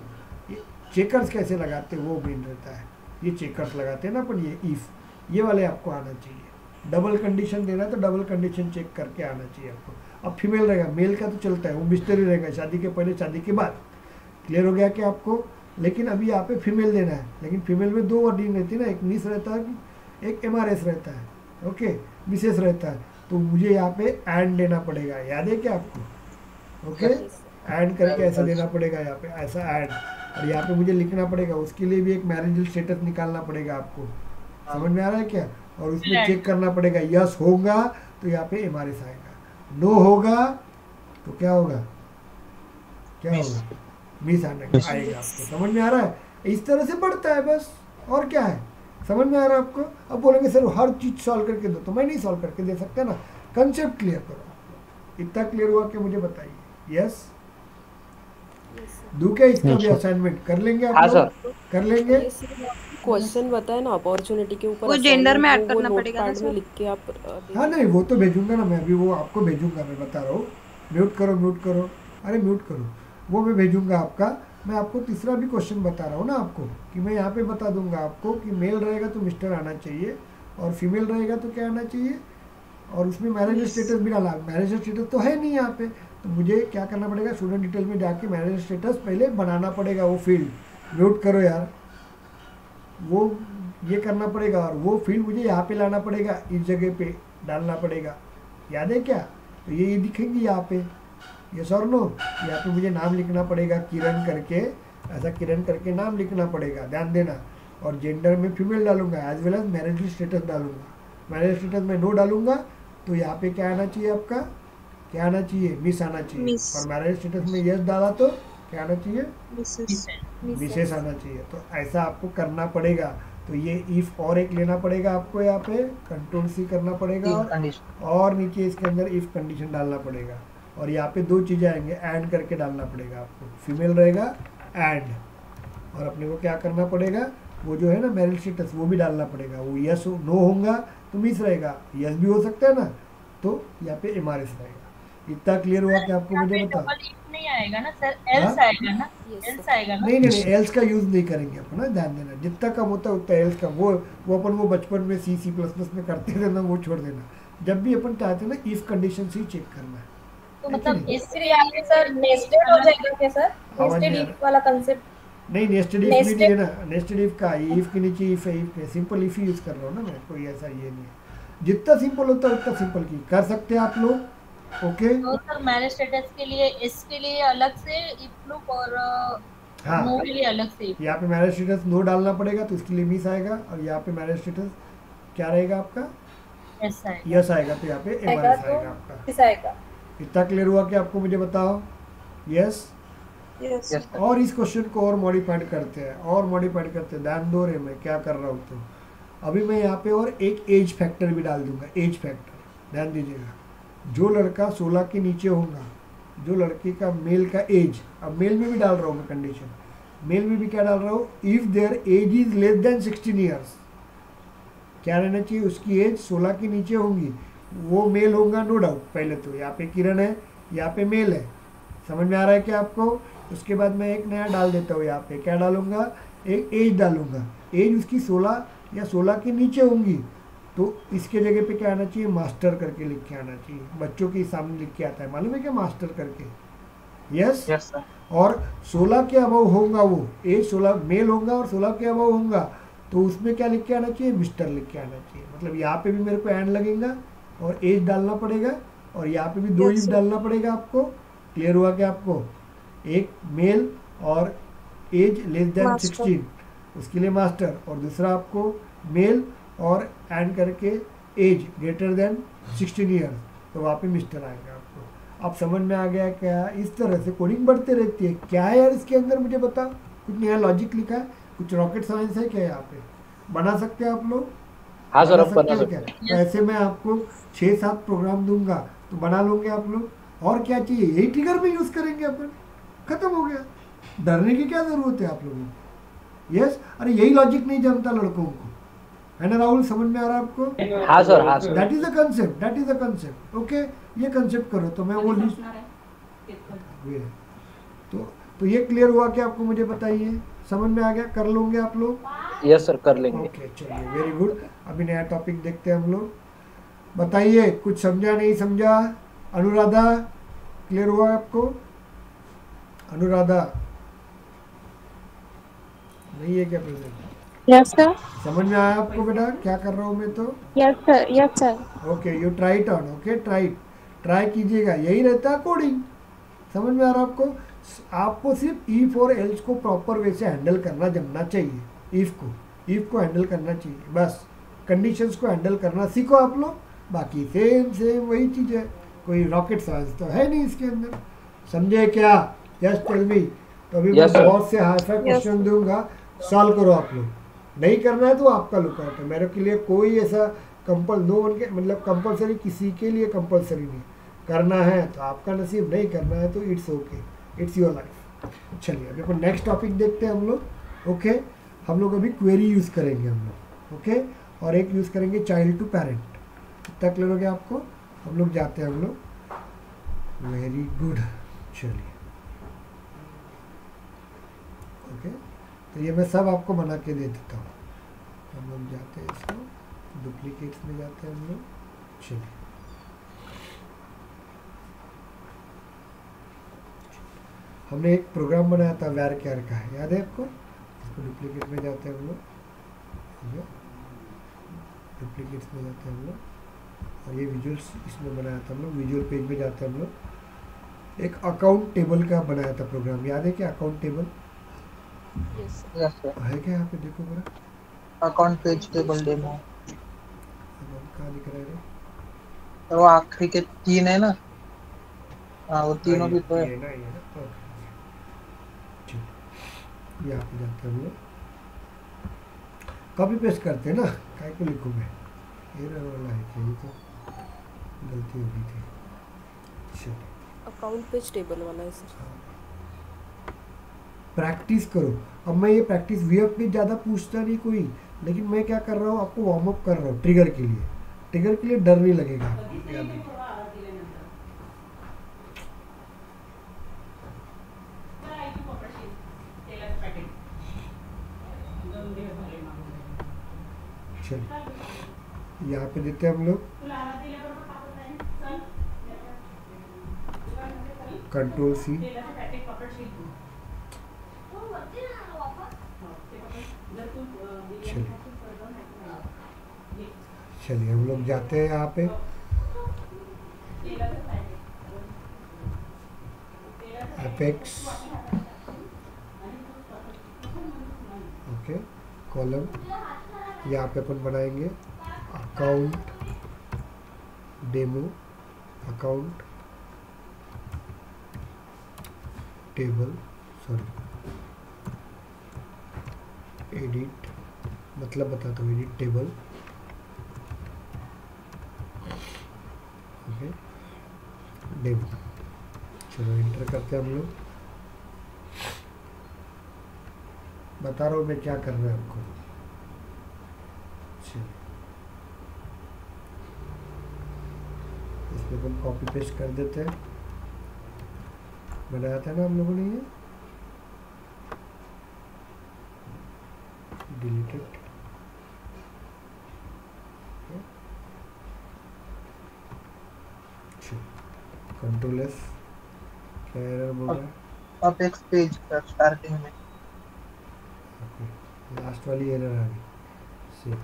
ये चेकर्स कैसे लगाते हैं वो मेन रहता है, ये चेकर्स लगाते हैं ना अपन, ये इफ़ ये वाले आपको आना चाहिए। डबल कंडीशन देना है तो डबल कंडीशन चेक करके आना चाहिए आपको। अब फीमेल रहेगा, मेल का तो चलता है, वो मिस्टरी रहेगा, शादी के पहले शादी के बाद। क्लियर हो गया क्या आपको? लेकिन अभी यहाँ पे फीमेल देना है, लेकिन फीमेल में 2 वर्डिंग रहती है ना, एक मिस रहता है, एक MRS रहता है, ओके मिसेस रहता है। तो मुझे यहाँ पे एंड देना पड़ेगा, याद है क्या आपको? ओके, एंड करके ऐसा देना पड़ेगा, यहाँ पे ऐसा एंड, और यहाँ पे मुझे लिखना पड़ेगा, उसके लिए भी एक मैरिजल स्टेटस निकालना पड़ेगा आपको। समझ में आ रहा है क्या? और उसमें चेक करना पड़ेगा, यस होगा तो यहाँ पे MRS आएगा, नो होगा तो क्या होगा, क्या होगा, मिस आएगा आपको। समझ में आ रहा है? इस तरह से बढ़ता है बस, और क्या है। समझ में आ रहा है आपको? अब बोलेंगे सर हर चीज़ सॉल्व करके दो, तो मैं नहीं सॉल्व करके दे सकता ना, कंसेप्ट क्लियर करो। इतना क्लियर हुआ कि मुझे बताइए। यस, दू क्या इसका भी असाइनमेंट कर लेंगे आप लोग? कर लेंगे। क्वेश्चन बताए ना अपॉर्चुनिटी के ऊपर, वो जेंडर में ऐड करना पड़ेगा ना में सर? लिख के आप हाँ नहीं, वो तो भेजूंगा ना मैं, अभी वो आपको भेजूंगा, मैं बता रहा हूँ। म्यूट करो, म्यूट करो, अरे म्यूट करो, वो मैं भेजूंगा आपका। मैं आपको तीसरा भी क्वेश्चन बता रहा हूँ ना आपको, कि मैं यहाँ पे बता दूंगा आपको कि मेल रहेगा तो मिस्टर आना चाहिए, और फीमेल रहेगा तो क्या आना चाहिए, और उसमें मैरिज स्टेटस भी डाला। मैरिज स्टेटस तो है नहीं यहाँ पे, तो मुझे क्या करना पड़ेगा, स्टूडेंट डिटेल में जाके मैरिज स्टेटस पहले बनाना पड़ेगा। वो फील्ड म्यूट करो यार, वो ये करना पड़ेगा, और वो फील्ड मुझे यहाँ पे लाना पड़ेगा, इस जगह पे डालना पड़ेगा। याद है क्या? तो ये दिखेंगी यहाँ पे, यस और नो। यहाँ पे मुझे नाम लिखना पड़ेगा किरण करके, ऐसा किरण करके नाम लिखना पड़ेगा, ध्यान देना। और जेंडर में फीमेल डालूंगा, as well as marriage status डालूंगा। मैरिज स्टेटस में नो डालूंगा तो यहाँ पे क्या आना चाहिए आपका, क्या आना चाहिए, मिस आना चाहिए। मिस। और मैरिज स्टेटस में यस डाला तो क्या आना चाहिए, मिसेस। विशेष आना चाहिए। तो ऐसा आपको करना पड़ेगा। तो ये इफ और एक लेना पड़ेगा आपको, यहाँ पे कंट्रोल सी करना पड़ेगा, तीन कंडीशन। और नीचे इसके अंदर इफ कंडीशन डालना पड़ेगा। और यहाँ पे दो चीज़ें आएंगे, ऐड करके डालना पड़ेगा आपको, फीमेल रहेगा ऐड, और अपने को क्या करना पड़ेगा, वो जो है ना मैरिज स्टेटस वो भी डालना पड़ेगा। वो यस नो होगा तो मिस रहेगा, यस भी हो सकता है ना, तो यहाँ पे एमआरएस रहेगा। इतना क्लियर हुआ कि आपको मुझे बता। डबल इफ नहीं आएगा ना सर, एल्स हाँ? आएगा ना, Yes, एल्स sir. आएगा ना। नहीं नहीं नहीं, एल्स का यूज नहीं करेंगे अपन ना, ध्यान देना। जितना कम होता है उतना एल्स का, वो अपन वो बचपन में सी प्लस प्लस में करते थे ना, वो छोड़ देना। जब भी अपन चाहते हैं ना, इफ कंडीशन से ही चेक करना है। तो है कि मतलब नहीं? इससे आगे सर नेस्टेड हो जाएगा क्या सर? आवाज नेस्टेड नहीं आ इफ वाला कंसेप्ट। नहीं, नेस्टेड इफ Nested- नहीं है ना, नेस्टेड इफ का इफ के नीचे इफ है, इफ है, सिंपल इफ ही यूज कर रहा हूँ ना मैं, कोई ऐसा ये नहीं है। जितना सिंपल होता है उतना सिंपल की कर सकते हैं आप लोग। ओके, तो सर मैरिज स्टेटस के लिए इस के लिए अलग से इफ लूप और हाँ, नो के लिए अलग से if। यहाँ पे मैरिज स्टेटस नो डालना पड़ेगा तो इसके लिए मिस आएगा, और यहाँ पे मैरिज स्टेटस क्या रहेगा आपका, यस आएगा। यस आएगा, तो यहाँ पे आएगा एमआरएस तो आएगा आपका। किस आएगा? इतना क्लियर हुआ कि आपको मुझे बताओ, यस। यस। Yes sir. और इस क्वेश्चन को और मॉडिफाइड करते हैं, और मॉडिफाइड करते हैं, ध्यान दो रे मैं क्या कर रहा हूँ। तो अभी मैं यहाँ पे और एक एज फैक्टर भी डाल दूंगा, एज फैक्टर ध्यान दीजिएगा। जो लड़का 16 के नीचे होगा, जो लड़की का मेल का एज, अब मेल में भी डाल रहा हूँ मैं कंडीशन, मेल में भी क्या डाल रहा हूँ, if their age is less than 16 years, क्या रहना चाहिए, उसकी एज 16 के नीचे होंगी, वो मेल होगा नो डाउट। पहले तो यहाँ पे किरण है, यहाँ पे मेल है, समझ में आ रहा है क्या आपको। उसके बाद मैं एक नया डाल देता हूँ, यहाँ पे क्या डालूंगा, एक एज डालूंगा, एज उसकी 16 या 16 के नीचे होंगी, तो इसके जगह पे क्या आना चाहिए, मास्टर करके लिख के आना चाहिए। बच्चों के सामने लिख के आता है, मालूम है क्या, मास्टर करके, यस। Yes sir. और 16 के अबव होगा, वो एज 16 मेल होगा और 16 के अबव होगा, तो उसमें क्या लिख के आना चाहिए, मिस्टर लिख के आना चाहिए। मतलब यहाँ पे भी मेरे को एंड लगेगा और एज डालना पड़ेगा, और यहाँ पे भी दो Yes, इफ sir. डालना पड़ेगा आपको। क्लियर हुआ क्या आपको, एक मेल और एज लेस देन Master. 16 उसके लिए मास्टर, और दूसरा आपको मेल और एंड करके एज ग्रेटर देन 16 ईयर्स, तो वहाँ पे मिस्टर आएगा आपको। अब समझ में आ गया क्या, इस तरह से कोडिंग बढ़ते रहती है। क्या है यार इसके अंदर, मुझे बता, कुछ नया लॉजिक लिखा है, कुछ रॉकेट साइंस है क्या यहाँ पे, बना सकते हैं आप लोग? हाँ सर, बना अब बना सकते हैं सकते क्या? तो ऐसे मैं आपको 6-7 प्रोग्राम दूंगा तो बना लोगे आप लोग। और क्या चाहिए, यही ट्रिगर में यूज करेंगे अपन, खत्म हो गया। डरने की क्या जरूरत है आप लोगों को, यस। अरे यही लॉजिक नहीं जमता लड़कों को, है ना राहुल, समझ में आ रहा है आपको? हैं। हाँ सर, हाँ sir. That is the concept, that is the concept. Okay, ये कंसेप्ट करो तो मैं वो लिस्ट ये तो ये क्लियर हुआ कि आपको, मुझे बताइए, समझ में आ गया, कर लोगे आप लोग? यस सर, कर लेंगे। ओके चलिए, वेरी गुड। अभी नया टॉपिक देखते हैं हम लोग। बताइए, कुछ समझा नहीं समझा? अनुराधा, क्लियर हुआ आपको? अनुराधा नहीं है क्या प्रेजेंट? Yes sir. समझ में आया आपको बेटा क्या कर रहा हूँ मैं? तो yes sir. Yes sir. Okay, you try it on, okay, try कीजिएगा, यही रहता है कोडिंग। समझ में आ रहा है आपको? आपको सिर्फ इफ और एल्स को प्रॉपर वे से हैंडल करना जमना चाहिए। इफ को हैंडल करना चाहिए, बस कंडीशंस को हैंडल करना सीखो आप लोग। बाकी सेम वही चीज़ है, कोई रॉकेट साइंस तो है नहीं इसके अंदर। समझे क्या? Yes tell me. तो अभी मैं Yes, sir. बहुत से हाई फाई क्वेश्चन दूंगा, सॉल्व करो आप लोग। नहीं करना है तो आपका लुकआउट है, मेरे के लिए कोई ऐसा नो वन के मतलब कंपलसरी, किसी के लिए कंपलसरी नहीं। करना है तो आपका नसीब, नहीं करना है तो it's okay, it's your life. चलिए अभी अपन नेक्स्ट टॉपिक देखते हैं हम लोग। ओके, हम लोग अभी क्वेरी यूज़ करेंगे हम लोग, ओके, और एक यूज़ करेंगे चाइल्ड टू पेरेंट। इतना क्लियर हो गया आपको? हम लोग जाते हैं हम लोग, वेरी गुड। चलिए ओके, तो ये मैं सब आपको बना के दे देता हूँ। हम लोग जाते हैं इसको डुप्लीकेट्स में जाते हैं हम लोग। चलिए हमने एक प्रोग्राम बनाया था varchar का, याद है आपको? इसको डुप्लीकेट में जाते हैं हम लोग, डुप्लीकेट्स में जाते हैं हम लोग, और ये विजुअल्स इसमें बनाया था हम लोग। विजुअल पेज में जाते हैं हम लोग, एक अकाउंट टेबल का बनाया था प्रोग्राम, याद है क्या? Account table yes yes sir, है क्या? यहाँ पे देखो बड़ा अकाउंट पेज टेबल डेमो। कहाँ दिख रहा है रे? तो वो आखिरी के 3 है ना? हाँ वो तीनों भी तो है। ये ना, ये ना, ओके ठीक। यहाँ पे जाते हैं हम लोग, कॉपी पेस्ट करते हैं ना, काय को लिखूँ मैं? एरर वाला है क्या? ये तो गलती हो गई थी। चलिए अकाउंट पेज टेबल वाला है सर। प्रैक्टिस करो। अब मैं ये प्रैक्टिस वीएफ ज़्यादा पूछता नहीं कोई, लेकिन मैं क्या कर रहा हूँ, आपको वार्म अप कर रहा हूँ ट्रिगर के लिए। ट्रिगर के लिए डर नहीं लगेगा आपको, याद रखिए। चलिए यहाँ पे देते हैं हम लोग कंट्रोल सी, चलिए हम लोग जाते हैं यहाँ पे एपेक्स, ओके, कॉलम, यहाँ पे अपन बनाएंगे account demo, account table, sorry edit, मतलब बताता हूँ, एडिट टेबल, ओके, डेमो। चलो एंटर करते हैं हम लोग। बता रहा हूँ मैं क्या कर रहा है आपको। चलिए इसमें हम कॉपी पेस्ट कर देते हैं, बनाया था ना हम लोगों ने ये, डिलीटेड, कंट्रोल एस, क्या एरर बोल रहा है? अपेक्स पेज का स्टार्टिंग में लास्ट वाली एरर आ गई। सेव,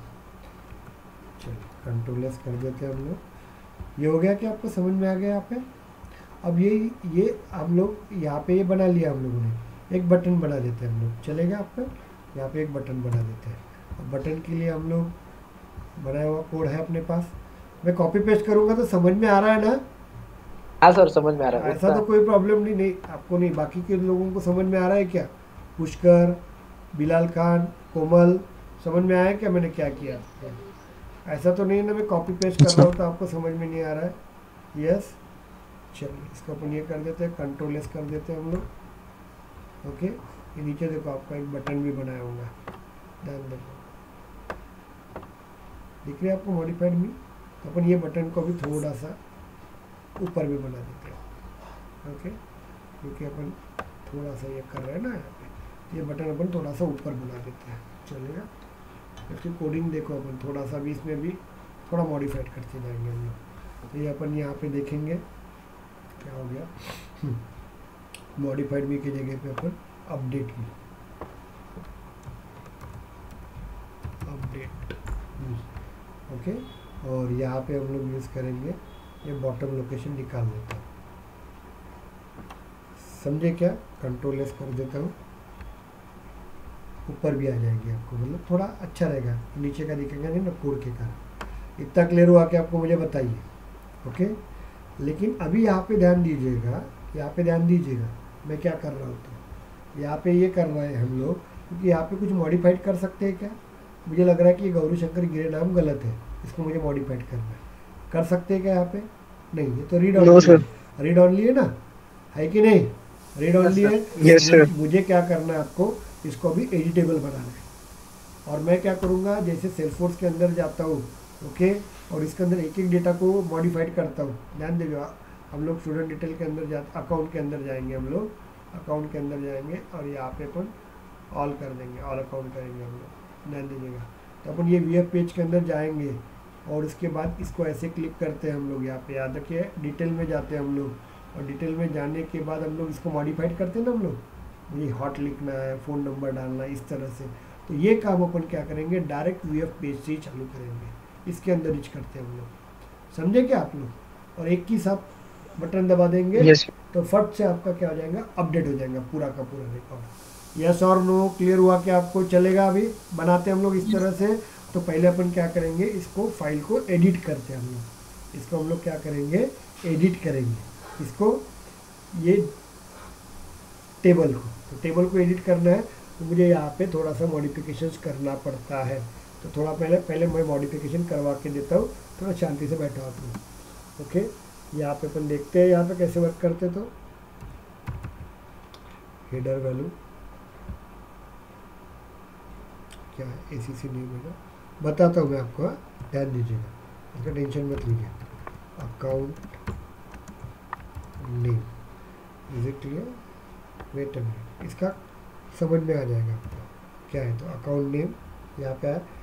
चलिए कंट्रोल एस कर देते हैं हम लोग। ये हो गया कि आपको समझ में आ गया यहाँ पे? अब ये हम लोग यहाँ पे ये बना लिया हम लोगों ने, एक बटन बना देते हैं हम लोग, चलेगा आपका? यहाँ पे एक बटन बना देते हैं। अब बटन के लिए हम लोग बनाया हुआ कोड है अपने पास, मैं कॉपी पेस्ट करूँगा तो समझ में आ रहा है ना? हाँ सर समझ में आ रहा है। ऐसा तो कोई प्रॉब्लम नहीं आपको, नहीं बाकी के लोगों को समझ में आ रहा है क्या? पुष्कर, बिलाल खान, कोमल, समझ में आया क्या मैंने क्या किया? ऐसा तो नहीं है ना मैं कॉपी पेस्ट कर रहा हूँ तो आपको समझ में नहीं आ रहा है? यस, चलिए इसको अपन ये कर देते हैं, कंट्रोल एस कर देते हैं हम लोग, ओके। ये नीचे देखो आपका एक बटन भी बनाया होगा, ध्यान देखो, दिख रही है आपको मॉडिफाइड में? तो अपन ये बटन को भी थोड़ा सा ऊपर भी बना देते हैं, ओके, क्योंकि अपन थोड़ा सा ये कर रहे हैं ना यहाँ पे, ये बटन अपन थोड़ा सा ऊपर बना देते हैं, चलेगा? इसकी कोडिंग देखो अपन थोड़ा सा भी इसमें भी थोड़ा मॉडिफाइड करते जाएंगे हम लोग। तो ये अपन यहाँ पे देखेंगे क्या हो गया, मॉडिफाइड मी की जगह पे अपन अपडेट की, अपडेट, ओके। और यहाँ पे हम लोग यूज़ करेंगे ये बॉटम लोकेशन निकाल देता हूँ, समझे क्या? कंट्रोल एस कर देता हूँ, ऊपर भी आ जाएगी आपको, मतलब थोड़ा अच्छा रहेगा, नीचे का दिखेगा नहीं ना कोड के कारण। इतना क्लियर हुआ कि आपको मुझे बताइए, ओके। लेकिन अभी यहाँ पे ध्यान दीजिएगा, यहाँ पे ध्यान दीजिएगा मैं क्या कर रहा हूँ। तो यहाँ पे ये कर रहे हैं हम लोग, क्योंकि यहाँ पे कुछ मॉडिफाइड कर सकते हैं क्या? मुझे लग रहा है कि ये गौरी शंकर गिरे नाम गलत है, इसको मुझे मॉडिफाइड करना है, कर सकते हैं क्या यहाँ पे? नहीं, ये तो रीड ऑनली, रीड ऑनली है ना, है कि नहीं? रीड ऑनली है। Yes sir. मुझे क्या करना है आपको, इसको अभी एडिटेबल बनाना है, और मैं क्या करूँगा, जैसे सेल्सफोर्स के अंदर जाता हूँ, ओके, और इसके अंदर एक एक डेटा को मॉडिफाइड करता हूँ। ध्यान दीजिएगा, हम लोग स्टूडेंट डिटेल के अंदर अकाउंट के अंदर जाएंगे, हम लोग अकाउंट के अंदर जाएंगे और यहाँ पे अपन ऑल कर देंगे, ऑल अकाउंट करेंगे हम लोग, ध्यान दीजिएगा। तो अपन ये वीएफ पेज के अंदर जाएंगे और उसके बाद इसको ऐसे क्लिक करते हैं हम लोग, यहाँ पे याद रखिए डिटेल में जाते हैं हम लोग, और डिटेल में जाने के बाद हम लोग इसको मॉडिफाइड करते हैं ना हम लोग, मुझे हॉट लिखना है, फ़ोन नंबर डालना है, इस तरह से। तो ये काम अपन क्या करेंगे, डायरेक्ट वीएफ पेज से ही चालू करेंगे, इसके अंदर रिच करते हैं हम लोग, समझे क्या आप लोग। और एक ही साथ बटन दबा देंगे यस तो फट से आपका क्या हो जाएगा, अपडेट हो जाएगा पूरा का पूरा रिकॉर्ड। यस और नो, क्लियर हुआ कि आपको चलेगा। अभी बनाते हैं हम लोग इस तरह से। तो पहले अपन क्या करेंगे, इसको फाइल को एडिट करते हैं हम लोग, इसको हम लोग क्या करेंगे, एडिट करेंगे इसको, ये टेबल को। तो टेबल को एडिट करना है तो मुझे यहाँ पे थोड़ा सा मॉडिफिकेशंस करना पड़ता है। तो थोड़ा पहले मैं मॉडिफिकेशन करवा के देता हूँ, थोड़ा शांति से बैठा आप लोग। ओके, यहाँ पे अपन देखते हैं यहाँ पे कैसे वर्क करते। तो हेडर वैल्यू क्या है, ACC नेम है ना, बताता हूँ मैं आपको, ध्यान दीजिएगा, इसका टेंशन मत लीजिए। Account name, is it clear, wait a minute, इसका समझ में आ जाएगा आपको क्या है। तो अकाउंट नेम यहाँ पे है।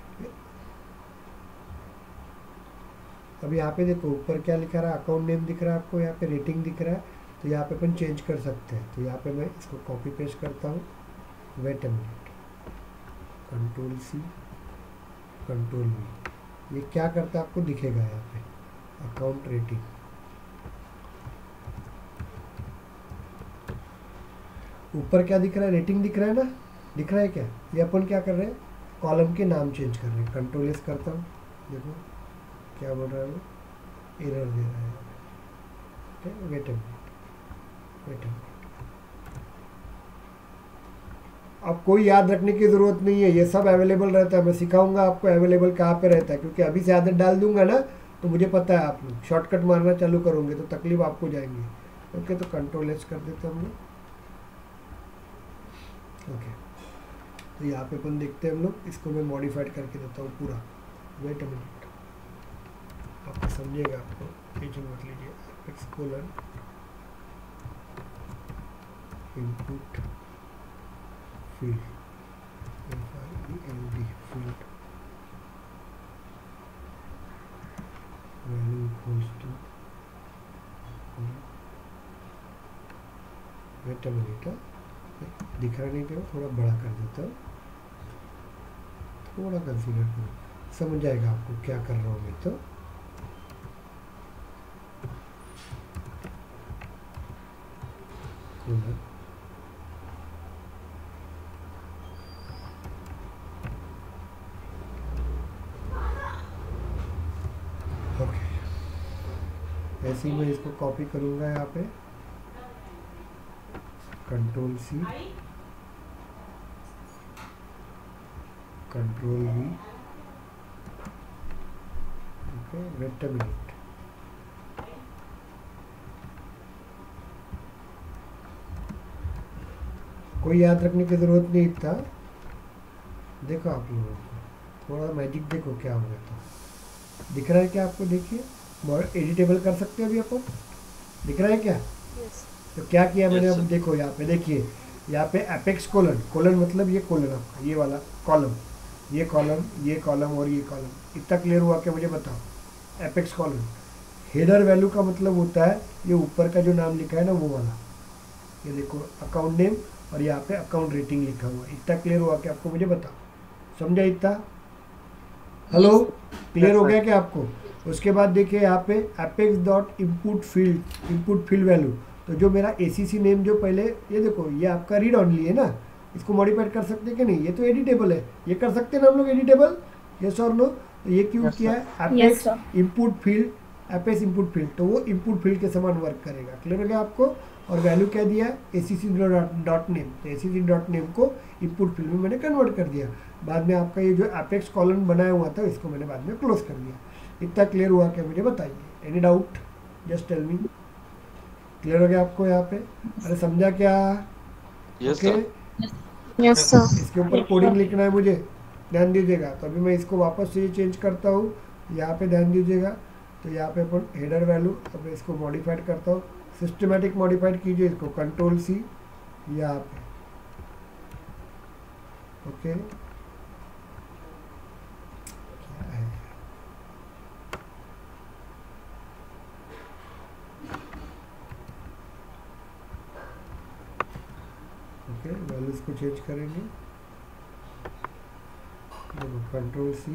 अब यहाँ पे देखो ऊपर क्या लिखा रहा है, अकाउंट नेम दिख रहा है आपको, यहाँ पे रेटिंग दिख रहा है। तो यहाँ पे अपन चेंज कर सकते हैं। तो यहाँ पे मैं इसको कॉपी पेस्ट करता हूँ, wait a minute, control C control V, ये क्या करता है आपको दिखेगा यहाँ पे, अकाउंट रेटिंग। ऊपर क्या दिख रहा है, रेटिंग दिख रहा है ना, दिख रहा है क्या। ये अपन क्या कर रहे हैं, कॉलम के नाम चेंज कर रहे हैं। कंट्रोल S करता हूँ, देखो क्या बोल रहा है वो, एरर दे रहा है। वेट अ मिनट, अब कोई याद रखने की ज़रूरत नहीं है, ये सब अवेलेबल रहता है। मैं सिखाऊंगा आपको अवेलेबल कहाँ पे रहता है, क्योंकि अभी से आदत डाल दूंगा ना तो मुझे पता है आप लोग शॉर्टकट मारना चालू करोगे तो तकलीफ आपको जाएंगी। ओके, तो कंट्रोल S कर देते हैं हम लोग। ओके, तो यहाँ पे अपन देखते हैं हम लोग, इसको मैं मॉडिफाइड करके देता हूँ पूरा। वेट अ मिनट, आपको समझिएगा, आपको टेंशन मत लीजिए। Apex colon input field, FIELD field value equals to, wait a minute, दिख रहा नहीं तो थोड़ा बड़ा कर देता हूँ, थोड़ा कंसीडर करो, समझ जाएगा आपको क्या कर रहा हूँ मैं। तो ओके, ऐसे ही मैं इसको कॉपी करूँगा यहाँ पे, control C control V। Okay, wait a minute, कोई याद रखने की ज़रूरत नहीं था। देखो आप लोगों को थोड़ा मैजिक देखो क्या हो गया। तो दिख रहा है क्या आपको, देखिए एडिटेबल कर सकते हैं अभी अपन, दिख रहा है क्या। यस तो क्या किया मैंने, Yes, अब देखो यहाँ पे देखिए, यहाँ पे एपेक्स कोलन, कोलन मतलब ये कोलन आपका, ये वाला कॉलम, ये कॉलम, ये कॉलम और ये कॉलम। इतना क्लियर हुआ क्या मुझे बताओ। एपेक्स कॉलम, हेडर वैल्यू का मतलब होता है ये ऊपर का जो नाम लिखा है ना वो वाला, ये देखो अकाउंट नेम और यहाँ पे अकाउंट रेटिंग लिखा हुआ है। इतना क्लियर हुआ क्या आपको, मुझे बताओ, समझा इतना। हेलो, क्लियर हो गया क्या आपको। उसके बाद देखिए यहाँ पे apex dot input field value, तो जो मेरा ACC नेम जो पहले, ये देखो ये आपका रीड ऑनली है ना, इसको मॉडिफाइड कर सकते हैं कि नहीं, ये तो एडिटेबल है, ये कर सकते हैं ना हम लोग एडिटेबल, यस और नो। तो ये क्यों किया है, apex input field, apex input field, तो वो इनपुट फील्ड के समान वर्क करेगा। क्लियर हो गया आपको। और वैल्यू क्या दिया है, ACC डॉट नेम, तो ACC डॉट नेम को इनपुट फील्ड में मैंने कन्वर्ट कर दिया। बाद में आपका ये जो एपेक्स कॉलम बनाया हुआ था इसको मैंने बाद में क्लोज कर दिया। इतना क्लियर हुआ क्या मुझे बताइए, any doubt, just tell me. Clear हो गया आपको यहाँ पे, अरे समझा क्या। Yes okay, sir. Yes sir. इसके ऊपर कोडिंग लिखना है मुझे, ध्यान दीजिएगा। तो अभी मैं इसको वापस से चेंज करता हूँ, यहाँ पे ध्यान दीजिएगा। तो यहाँ पे अपन हेडर वैल्यू, अब मैं इसको मॉडिफाइड करता हूँ, सिस्टमेटिक मॉडिफाइड कीजिए इसको, कंट्रोल C, यहाँ पे ओके क्या है ओके वैल्यूज को चेंज करेंगे, देखो कंट्रोल सी,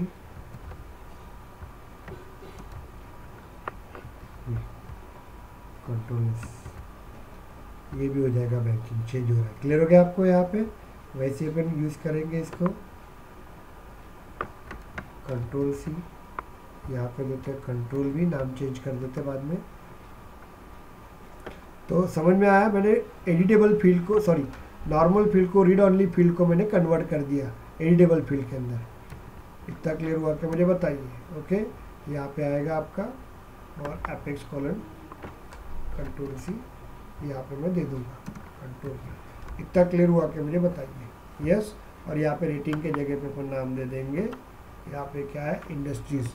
कंट्रोल एस, ये भी हो जाएगा, बैंकिंग चेंज हो रहा है। क्लियर हो गया आपको? यहाँ पे वैसे अपन यूज़ करेंगे इसको, कंट्रोल सी, यहाँ पे देते हैं कंट्रोल भी, नाम चेंज कर देते हैं बाद में। तो समझ में आया? मैंने एडिटेबल फील्ड को, सॉरी नॉर्मल फील्ड को, रीड ऑनली फील्ड को मैंने कन्वर्ट कर दिया एडिटेबल फील्ड के अंदर। इतना क्लियर हुआ क्या मुझे बताइए? ओके यहाँ पे आएगा आपका, और एपेक्स कॉलन कंट्रोल सी यहाँ पे मैं दे दूंगा कंट्रोल। इतना क्लियर हुआ क्या मुझे बताइए? यस। और यहाँ पे रेटिंग के जगह पे अपन नाम दे देंगे, यहाँ पे क्या है, इंडस्ट्रीज,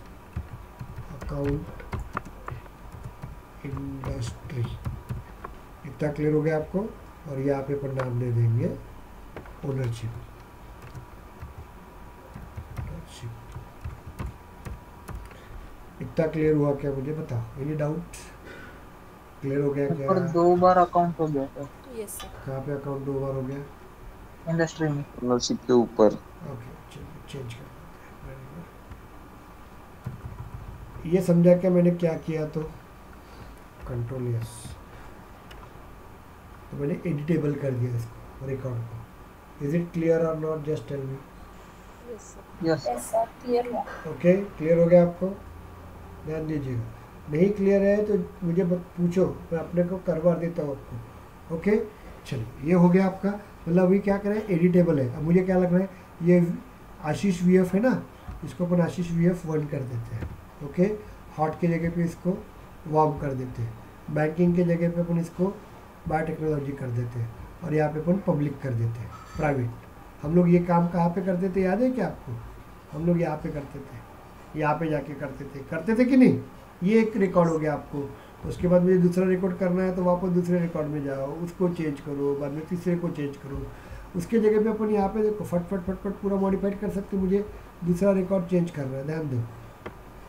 अकाउंट इंडस्ट्री। इतना क्लियर हो गया आपको? और यहाँ पे अपन नाम दे देंगे ओनरशिप। इतना क्लियर हुआ क्या मुझे बताओ? Any doubt? क्लियर हो गया क्या? ऊपर 2 बार अकाउंट हो गया था। Yes sir. कहाँ पे अकाउंट 2 बार हो गया? इंडस्ट्री में। ओनरशिप के ऊपर। ओके चलिए चेंज कर देते हैं। ये समझा क्या मैंने क्या किया? तो कंट्रोल यस, तो मैंने एडिटेबल कर दिया इसको, रिकॉर्ड को। Is it clear or not? Just tell me. Yes sir. Yes yes sir clear हुआ। ओके क्लियर हो गया आपको? ध्यान दीजिएगा, नहीं क्लियर है तो मुझे पूछो, मैं अपने को करवा देता हूँ आपको। ओके चलिए ये हो गया आपका, मतलब अभी क्या करें, एडिटेबल है। अब मुझे क्या लग रहा है, ये आशीष वीएफ है ना, इसको अपन आशीष वीएफ 1 कर देते हैं। ओके हॉट के जगह पे इसको वार्म कर देते हैं, बैंकिंग के जगह पे अपन इसको बायोटेक्नोलॉजी कर देते हैं, और यहाँ पे अपन पब्लिक कर देते हैं, प्राइवेट। हम लोग ये काम कहाँ पे करते थे, याद है क्या आपको? हम लोग यहाँ पे करते थे, यहाँ पे जाके करते थे कि नहीं? ये एक रिकॉर्ड हो गया आपको। उसके बाद मुझे दूसरा रिकॉर्ड करना है तो वापस दूसरे रिकॉर्ड में जाओ, उसको चेंज करो, बाद में तीसरे को चेंज करो। उसके जगह पे अपन यहाँ पे देखो फट पूरा मॉडिफाइड कर सकते। मुझे दूसरा रिकॉर्ड चेंज करना है, ध्यान दो,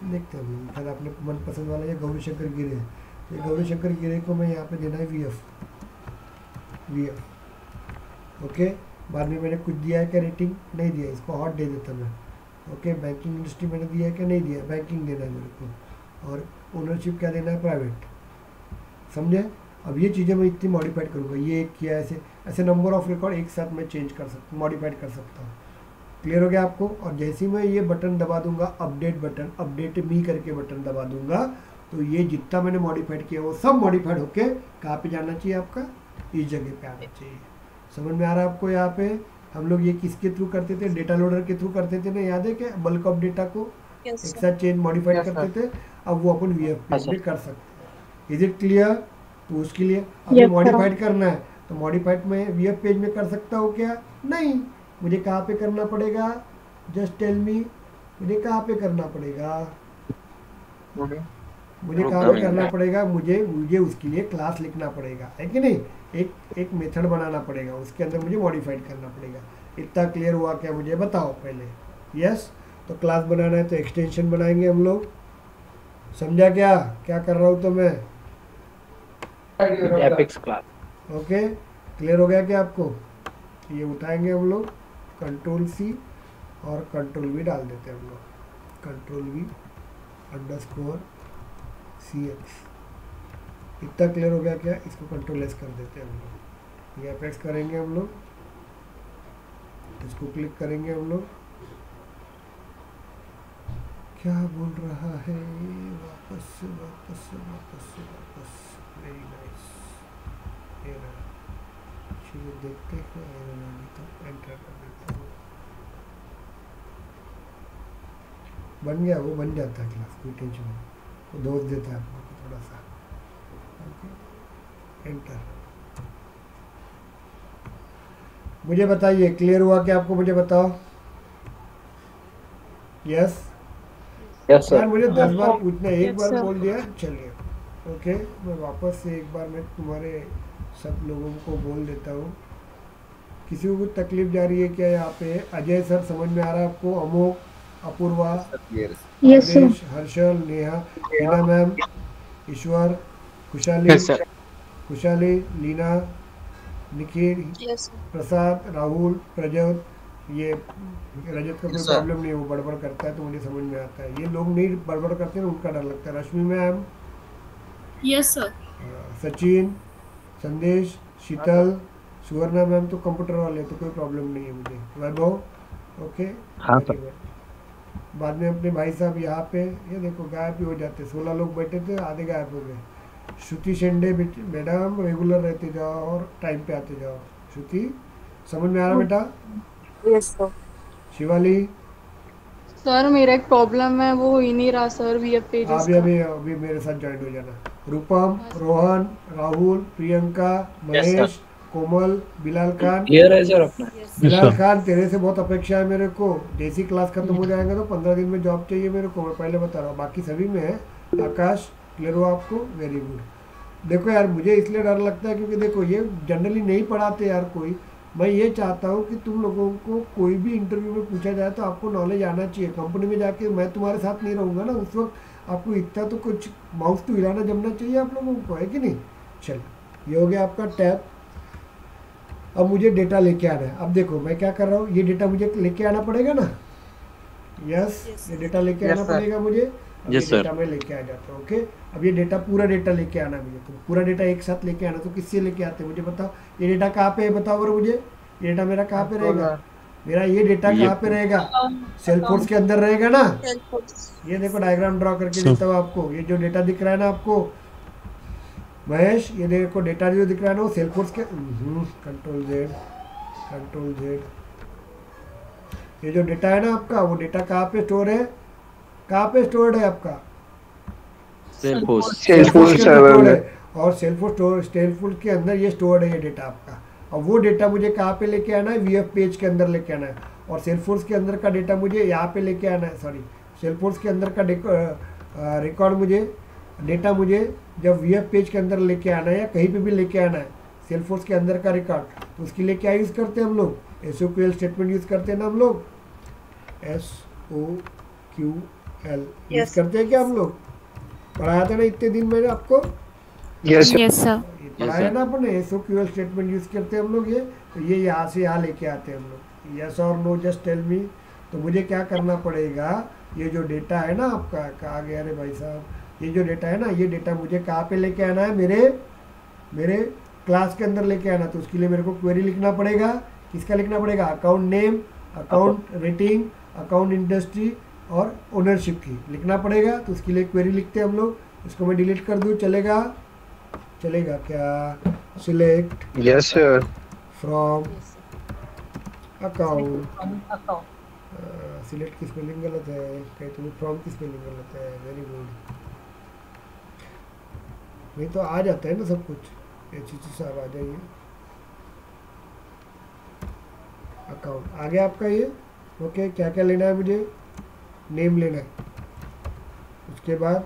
देखते हैं फिर अपने मनपसंद वाला ये गौरीशंकर गिरे है, ये गौरीशंकर गिरे को मैं यहाँ पे देना है वीएफ। ओके बाद में मैंने कुछ दिया है क्या? रेटिंग नहीं दिया, इसको हॉट दे देता मैं। ओके बैंकिंग इंडस्ट्री मैंने दिया है क्या? नहीं दिया, बैंकिंग देना है मेरे को। और ओनरशिप क्या देना है? प्राइवेट। समझे? अब ये चीज़ें मैं इतनी मॉडिफाइड करूँगा, ये किया ऐसे नंबर ऑफ रिकॉर्ड एक साथ मैं चेंज कर सकता हूँ, मॉडिफाइड कर सकता हूँ। क्लियर हो गया आपको? और जैसे ही मैं ये बटन दबा दूंगा, अपडेट बटन, अपडेट मी करके बटन दबा दूंगा, तो ये जितना मैंने मॉडिफाइड किया वो सब मॉडिफाइड होके कहाँ पे जाना चाहिए? आपका इस जगह पे आना चाहिए। समझ में आ रहा है आपको? यहाँ पे हम लोग ये किसके थ्रू करते थे? डेटा लोडर के थ्रू करते थे ना, याद है क्या? बल्क ऑफ डेटा को एक साथ चेंज मॉडिफाइड करते थे, अब वो अपन वीएफ पेज में कर सकते हैं। Is it clear? तो उसके लिए अभी मॉडिफाइड करना है तो मॉडिफाइड में वीएफ पेज में कर सकता हूँ क्या? नहीं। मुझे कहाँ पे करना पड़ेगा? जस्ट टेल मी, मुझे कहाँ पे करना पड़ेगा? मुझे कहाँ पे करना पड़ेगा? मुझे उसके लिए क्लास लिखना पड़ेगा, है कि नहीं? एक मेथड बनाना पड़ेगा, उसके अंदर मुझे मॉडिफाइड करना पड़ेगा। इतना क्लियर हुआ क्या मुझे बताओ पहले? यस। तो क्लास बनाना है तो एक्सटेंशन बनाएंगे हम लोग। समझा क्या कर रहा हूँ? तो मैं एपिक्स क्लास। ओके क्लियर हो गया क्या आपको? ये उठाएंगे हम लोग, कंट्रोल सी और कंट्रोल वी डाल देते हैं हम लोग, कंट्रोल वी _ CX। इतना क्लियर हो गया क्या? इसको कंट्रोल एस कर देते हैं हम लोग। ये अपेक्स करेंगे हम लोग, इसको क्लिक करेंगे हम लोग। क्या बोल रहा है? वापस वेरी नाइस। चलिए देखते हैं, तो एंटर कर देता हूँ। बन गया, वो बन जाता है क्लास, कोई टेंशन नहीं, वो दोष देता है आपको थोड़ा सा। एंटर। मुझे बताइए क्लियर हुआ क्या आपको? मुझे बताओ। यस यस यार सर। मुझे 10 बार पूछना, एक Yes, बार sir. बोल दिया चलिए। ओके मैं वापस से एक बार मैं तुम्हारे सब लोगों को बोल देता हूँ किसी को कुछ तकलीफ जा रही है क्या यहाँ पे? अजय सर समझ में आ रहा है आपको? अमोक, Apurva, yes sir. Adesh, Harshal, Neha, Leena ma'am, Ishwar, Khushali, yes sir. Khushali, Leena, Nikhil, yes Prasad, Rahul, Prajot, ये रजत का कोई Yes, sir. प्रॉब्लम नहीं है, वो बड़बड़ करता है तो मुझे समझ में आता है। ये लोग नहीं बड़बड़ करते हैं, उनका डर लगता है। रश्मि मैम, यस सर। सचिन, संदेश, शीतल, सुवर्णा मैम तो कंप्यूटर वाले, तो कोई प्रॉब्लम नहीं है मुझे। वैभव, ओके। हाँ, Very good. बाद में अपने भाई साहब यहाँ पे, ये देखो गायब भी हो जाते, 16 लोग बैठे थे, आधे गायब हो गए। श्रुति शेंडे मैडम रेगुलर रहते जाओ और टाइम पे आते जाओ। श्रुति समझ में आ रहा बेटा? Yes sir. शिवाली, सर मेरा एक प्रॉब्लम है, वो हो ही नहीं रहा सर वीएफ पेजेस अभी का। अभी अभी मेरे साथ ज्वाइन हो जाना। रूपम, रोहन, राहुल, प्रियंका, महेश, कोमल, बिलाल खान। क्लियर है सर अपना? बिलाल खान, तेरे से बहुत अपेक्षा है मेरे को। जैसी क्लास खत्म हो जाएगा तो 15 दिन में जॉब चाहिए मेरे को, मैं पहले बता रहा हूँ। बाकी सभी में है। आकाश, क्लियर हो आपको? Very good. देखो यार, मुझे इसलिए डर लगता है क्योंकि देखो ये जनरली नहीं पढ़ाते यार कोई। मैं ये चाहता हूँ कि तुम लोगों को कोई भी इंटरव्यू में पूछा जाए तो आपको नॉलेज आना चाहिए। कंपनी में जाके मैं तुम्हारे साथ नहीं रहूँगा ना, उस वक्त आपको इतना तो कुछ माउस तो हिलाना जमना चाहिए आप लोगों को, है कि नहीं? चलो, ये हो गया आपका टैब। अब मुझे डेटा लेके आना है। अब देखो मैं क्या कर रहा हूँ, ये डेटा मुझे लेके आना पड़ेगा ना? यस, ये डेटा लेके Yes, आना sir. पड़ेगा मुझे। अब Yes, ये sir. डेटा मैं लेके आ जाता हूँ। ओके, अब ये डेटा पूरा डेटा लेके आना है मुझे। तो पूरा डेटा एक साथ लेके आना, तो किससे लेके आते हैं मुझे बताओ। ये डेटा कहाँ पे है बताओ बरो मुझे। ये डेटा मेरा कहाँ पे रहेगा? मेरा ये डेटा ये- कहाँ पे रहेगा? सेल्सफोर्स के अंदर रहेगा ना? सेल्फोर्स। ये देखो डायग्राम ड्रॉ करके देता हूँ आपको। ये जो डेटा दिख रहा है ना आपको महेश, ये देखो डेटा जो दिख रहा है ना वो सेल्सफोर्स के कंट्रोल जेड। ये जो डेटा है ना आपका, वो डेटा कहाँ पे स्टोर है? कहाँ पे स्टोर्ड है आपका? सेल्फोर्स सेल्सफोर्स के अंदर stored है। और सेल्सफोर्स के अंदर ये स्टोर्ड है ये डेटा आपका। और वो डेटा मुझे कहाँ पे लेके आना है? वीएफ पेज के अंदर लेके आना है। और सेल्सफोर्स के अंदर का डेटा मुझे यहाँ पे लेके आना है। सॉरी, सेल्सफोर्स के अंदर का रिकॉर्ड डेटा मुझे जब वीएफ पेज के अंदर लेके आना है या कहीं पे भी लेके आना है, सेल्सफोर्स के अंदर का रिकॉर्ड, तो उसके लिए क्या यूज़ करते हैं हम लोग? एसओक्यूएल स्टेटमेंट यूज़ करते हैं ना हम लोग। SOQL यूज़ करते हैं क्या हम लोग? पढ़ाया था ना इतने दिन मैंने आपको, यस सर। ये पढ़ाया ना अपन। SOQL स्टेटमेंट यूज़ करते हैं हम लोग। ये तो ये यहाँ से यहाँ लेके आते हैं हम लोग। यस और नो, जस्ट टेल मी। तो मुझे क्या करना पड़ेगा? ये जो डेटा है ना आपका, कहाँ गया रे भाई साहब? ये जो डेटा है ना, ये डेटा मुझे कहाँ पे लेके आना है? मेरे क्लास के अंदर लेके आना। तो उसके लिए मेरे को क्वेरी लिखना पड़ेगा। किसका लिखना पड़ेगा? Account name, account rating, account industry और ओनरशिप की लिखना पड़ेगा। तो उसके लिए क्वेरी लिखते हैं हम लोग। इसको मैं डिलीट कर दूँ, चलेगा क्या? Select yes sir. From account. Account select की स्पेलिंग गलत है, कहीं तो फ्रॉम की स्पेलिंग गलत है। Very good. नहीं तो आ जाता है ना सब कुछ, HCC साहब आ जाइए। अकाउंट आ गया आपका ये। ओके, क्या क्या लेना है मुझे? नेम लेना है, उसके बाद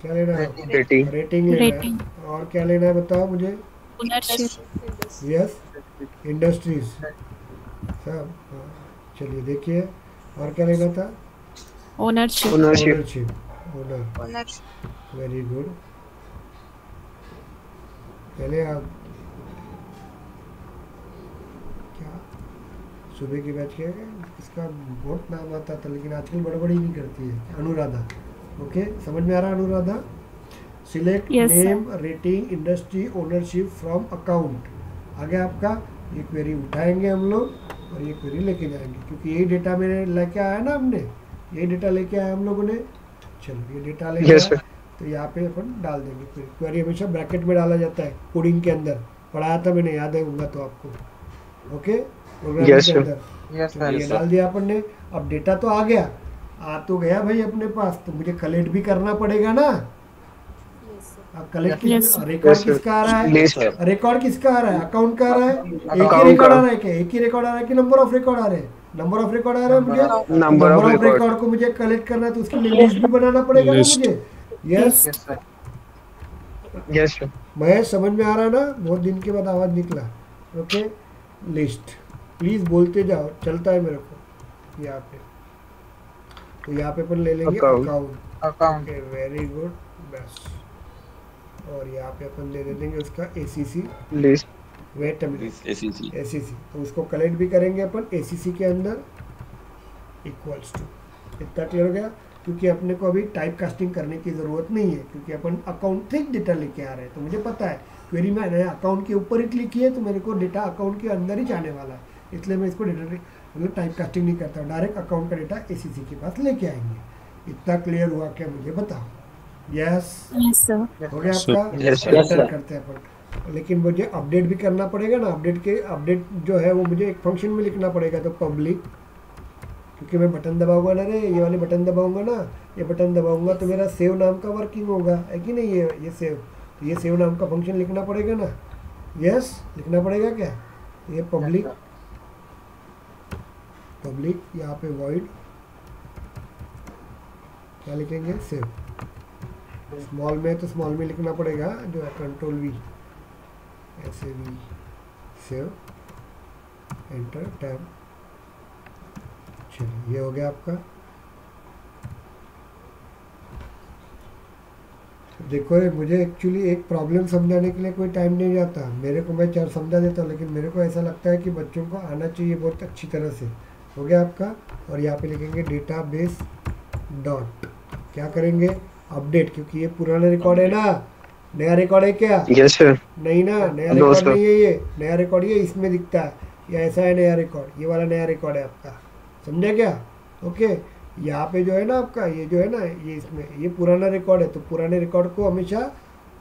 क्या लेना है? रेटिंग लेना है, और क्या लेना है बताओ मुझे? ओनरशिप। यस, इंडस्ट्रीज सब। हाँ, चलिए देखिए, और क्या लेना था? Ownership. Owner. Ownership. Very good. पहले आप क्या सुबह की बैच किया, इसका बहुत नाम आता था लेकिन आजकल बड़बड़ी नहीं करती है। अनुराधा। ओके, समझ में आ रहा है Anuradha? Select name, rating, industry, ownership from account. आगे आपका ये क्वेरी उठाएंगे हम लोग और ये क्वेरी लेके जाएंगे, क्योंकि यही डेटा मैंने लेके आया ना, हमने यही डेटा लेके आया हम लोगों ने। चलो ये डेटा लेके आया तो यहाँ पे अपन डाल देंगे। क्वेरी हमेशा ब्रैकेट में डाला जाता है कोडिंग के अंदर, पढ़ाया था मैंने, याद है होगा तो आपको। ओके, प्रोग्रामिंग के अंदर तो ये डाल दिया अपन ने। अब डेटा तो आ गया, आ तो गया भाई अपने पास, तो मुझे कलेक्ट भी करना पड़ेगा ना। अब कलेक्ट रिकॉर्ड किसका आ रहा है? रिकॉर्ड किसका आ रहा है? अकाउंट का आ रहा है। एक ही रिकॉर्ड आ रहा है क्या? एक ही रिकॉर्ड आ रहा है कि नंबर ऑफ रिकॉर्ड आ रहे हैं? नंबर ऑफ रिकॉर्ड आ रहा है मुझे। नंबर ऑफ रिकॉर्ड को मुझे कलेक्ट करना है तो उसके लिए लिस्ट भी बनाना पड़ेगा ना मुझे। यस यस महेश, समझ में आ रहा है ना? बहुत दिन के बाद आवाज निकला। ओके, लिस्ट, प्लीज बोलते जाओ, चलता है मेरे को यहाँ पे। तो यहाँ पे अपन ले लेंगे अकाउंट। अकाउंट वेरी गुड, बस। और यहाँ पे अपन दे देंगे उसका ACC list wait minute ACC ACC। तो उसको कलेक्ट भी करेंगे अपन ACC के अंदर इक्वल्स टू। इतना क्लियर हो गया? क्योंकि अपने को अभी टाइप कास्टिंग करने की ज़रूरत नहीं है, क्योंकि अपन अकाउंट थिक डेटा लेके आ रहे हैं। तो मुझे पता है क्वेरी में मैंने अकाउंट के ऊपर ही क्लिक किया तो मेरे को डेटा अकाउंट के अंदर ही जाने वाला है, इसलिए मैं इसको डेटा मतलब टाइप कास्टिंग नहीं करता, डायरेक्ट अकाउंट का डेटा ACC के पास लेके आएंगे। इतना क्लियर हुआ क्या? मुझे बताओ। Yes sir. हो गया आपका? Yes, sir. एंटर करते हैं अपन। लेकिन मुझे अपडेट भी करना पड़ेगा ना। अपडेट जो है वो मुझे एक फंक्शन में लिखना पड़ेगा। तो पब्लिक, क्योंकि मैं बटन दबाऊंगा ना रे, ये वाले बटन दबाऊंगा ना, ये बटन दबाऊंगा तो मेरा सेव नाम का वर्किंग होगा, है कि नहीं? ये सेव नाम का फंक्शन लिखना पड़ेगा ना। यस, लिखना पड़ेगा क्या? ये पब्लिक यहाँ पे वॉइड क्या लिखेंगे? सेव। स्मॉल में तो स्मॉल में लिखना पड़ेगा, जो है कंट्रोल V, ऐसे V, सेव, एंटर, टैब। चलिए, ये हो गया आपका। देखो रे, मुझे एक्चुअली एक प्रॉब्लम समझाने के लिए कोई टाइम नहीं जाता मेरे को। मैं चार समझा देता हूँ, लेकिन मेरे को ऐसा लगता है कि बच्चों को आना चाहिए बहुत अच्छी तरह से। हो गया आपका? और यहाँ पे लिखेंगे डेटाबेस डॉट, क्या करेंगे? अपडेट, क्योंकि ये पुराना रिकॉर्ड है ना, नया रिकॉर्ड है क्या? Yes sir. नहीं ना, नया रिकॉर्ड नहीं है ये। नया रिकॉर्ड ये इसमें दिखता है, या ऐसा है नया रिकॉर्ड, ये वाला नया रिकॉर्ड है आपका। समझा क्या? ओके। यहाँ पे जो है ना आपका, ये जो है ना, ये इसमें ये पुराना रिकॉर्ड है, तो पुराने रिकॉर्ड को हमेशा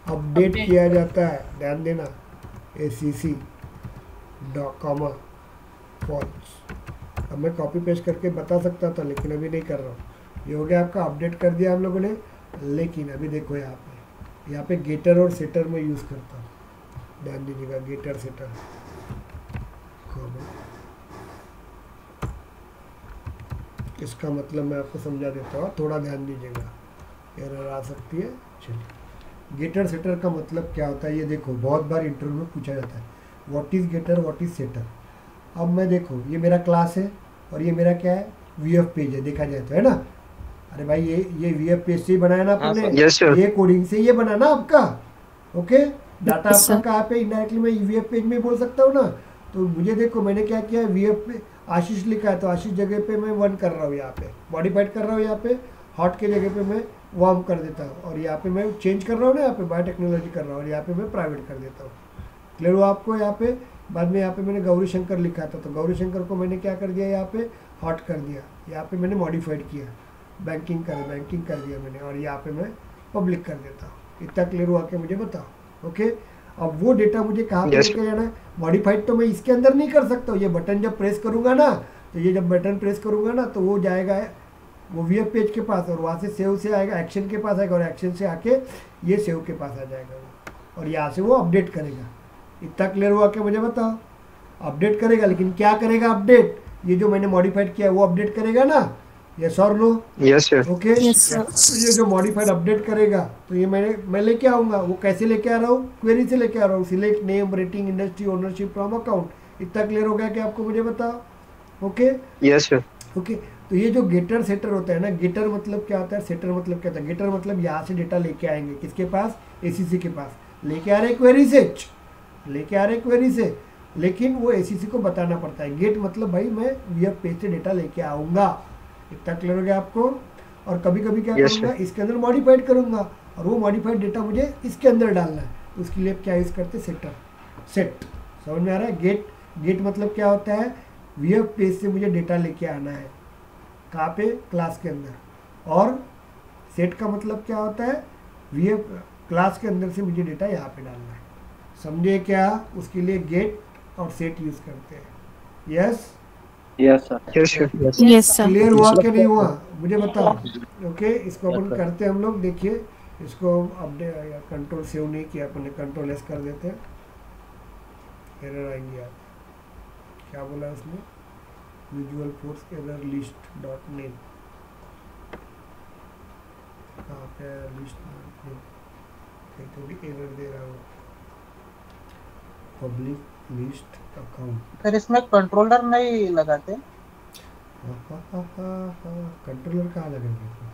अपडेट किया जाता है, ध्यान देना। ACC comma false. अब मैं कॉपी पेस्ट करके बता सकता था, लेकिन अभी नहीं कर रहा हूँ। ये हो गया आपका, अपडेट कर दिया हम लोगों ने। लेकिन अभी देखो यहाँ पे गेटर और सेटर में यूज़ करता हूँ, ध्यान दीजिएगा। गेटर सेटर इसका मतलब मैं आपको समझा देता हूँ, थोड़ा ध्यान दीजिएगा, एरर आ सकती है। चलिए, गेटर सेटर का मतलब क्या होता है ये देखो, बहुत बार इंटरव्यू में पूछा जाता है, what is getter, what is setter. अब मैं देखो, ये मेरा क्लास है और ये मेरा क्या है? VF पेज है, देखा जाए तो, है ना? अरे भाई, ये VF पेज से ही बनाया ना आपने। Yes, sir. ये कोडिंग से ये बना ना आपका। ओके, डाटा आपका कहाँ पे? इनडायरेक्टली मैं VF पेज में बोल सकता हूँ ना। तो मुझे देखो, मैंने क्या किया है, VF पे आशीष लिखा है, तो आशीष जगह पे मैं 1 कर रहा हूँ, यहाँ पे मॉडिफाइड कर रहा हूँ, यहाँ पे हॉट के जगह पे मैं वार्म कर देता हूँ, और यहाँ पे मैं चेंज कर रहा हूँ ना, यहाँ पे बायोटेक्नोलॉजी कर रहा हूँ, और यहाँ पे मैं प्राइवेट कर देता हूँ। क्लियर हुआ आपको? यहाँ पे बाद में यहाँ पे मैंने गौरी शंकर लिखा था, तो गौरी शंकर को मैंने क्या कर दिया, यहाँ पे हॉट कर दिया, यहाँ पे मैंने मॉडिफाइड किया, बैंकिंग कर दिया मैंने, और यहाँ पे मैं पब्लिक कर देता हूँ। इतना क्लियर हुआ कि मुझे बताओ। ओके, अब वो डेटा मुझे कहाँ पे लेके जाना है? मॉडिफाइड तो मैं इसके अंदर नहीं कर सकता हूँ। ये बटन जब प्रेस करूँगा ना, तो ये जब बटन प्रेस करूँगा ना, तो वो जाएगा वो VF पेज के पास, और वहाँ से सेव से आएगा, एक्शन के पास आएगा, और एक्शन से आके ये सेव के पास आ जाएगा वो, और यहाँ से वो अपडेट करेगा। इतना क्लियर हुआ कि मुझे बताओ? अपडेट करेगा, लेकिन क्या करेगा अपडेट? ये जो मैंने मॉडिफाइड किया है वो अपडेट करेगा ना। यस और नो? Yes sir. ओके। तो ये जो मॉडिफाइड अपडेट करेगा, तो ये मैं लेके आऊँगा। वो कैसे लेके आ रहा हूँ? क्वेरी से लेके आ रहा हूँ। Select name, rating, industry, ownership from account. इतना क्लियर हो गया कि आपको? मुझे बताओ। ओके। Yes sir. ओके, तो ये जो गेटर सेटर होता है ना, गेटर मतलब क्या होता है, सेटर मतलब क्या होता है? गेटर मतलब यहाँ से डेटा लेके आएंगे, किसके पास? ACC के पास। लेके आ रहे क्वेरी से, लेके आ रहे क्वेरी से, लेकिन वो ACC को बताना पड़ता है। गेट मतलब भाई मैं VF पेज से डेटा लेके आऊँगा। इतना क्लियर हो गया आपको? और कभी कभी क्या करूँगा, इसके अंदर मॉडिफाइड करूँगा, और वो मॉडिफाइड डेटा मुझे इसके अंदर डालना है। तो उसके लिए क्या यूज़ करते? Setter, set. समझ में आ रहा है? गेट मतलब क्या होता है? VF पेज से मुझे डेटा लेके आना है, कहाँ पे? क्लास के अंदर। और सेट का मतलब क्या होता है? VF क्लास के अंदर से मुझे डेटा यहाँ पे डालना है। समझे क्या? उसके लिए गेट और सेट यूज़ करते हैं। Yes yes sir. Yes sir. Clear हुआ कि नहीं हुआ? मुझे बताओ। ओके, इसको अपन करते हैं हम लोग। देखिए, इसको अपडेट कंट्रोल सेव नहीं किया अपन ने, कंट्रोल S कर देते हैं। एरर आएंगे आप, क्या बोला उसने? Visual force error list dot name, कहाँ पे लिस्ट नेम? कहीं तो भी एरर दे रहा हूँ। Public list account. फिर इसमें कंट्रोलर नहीं लगाते? कंट्रोलर कहाँ लगेगा?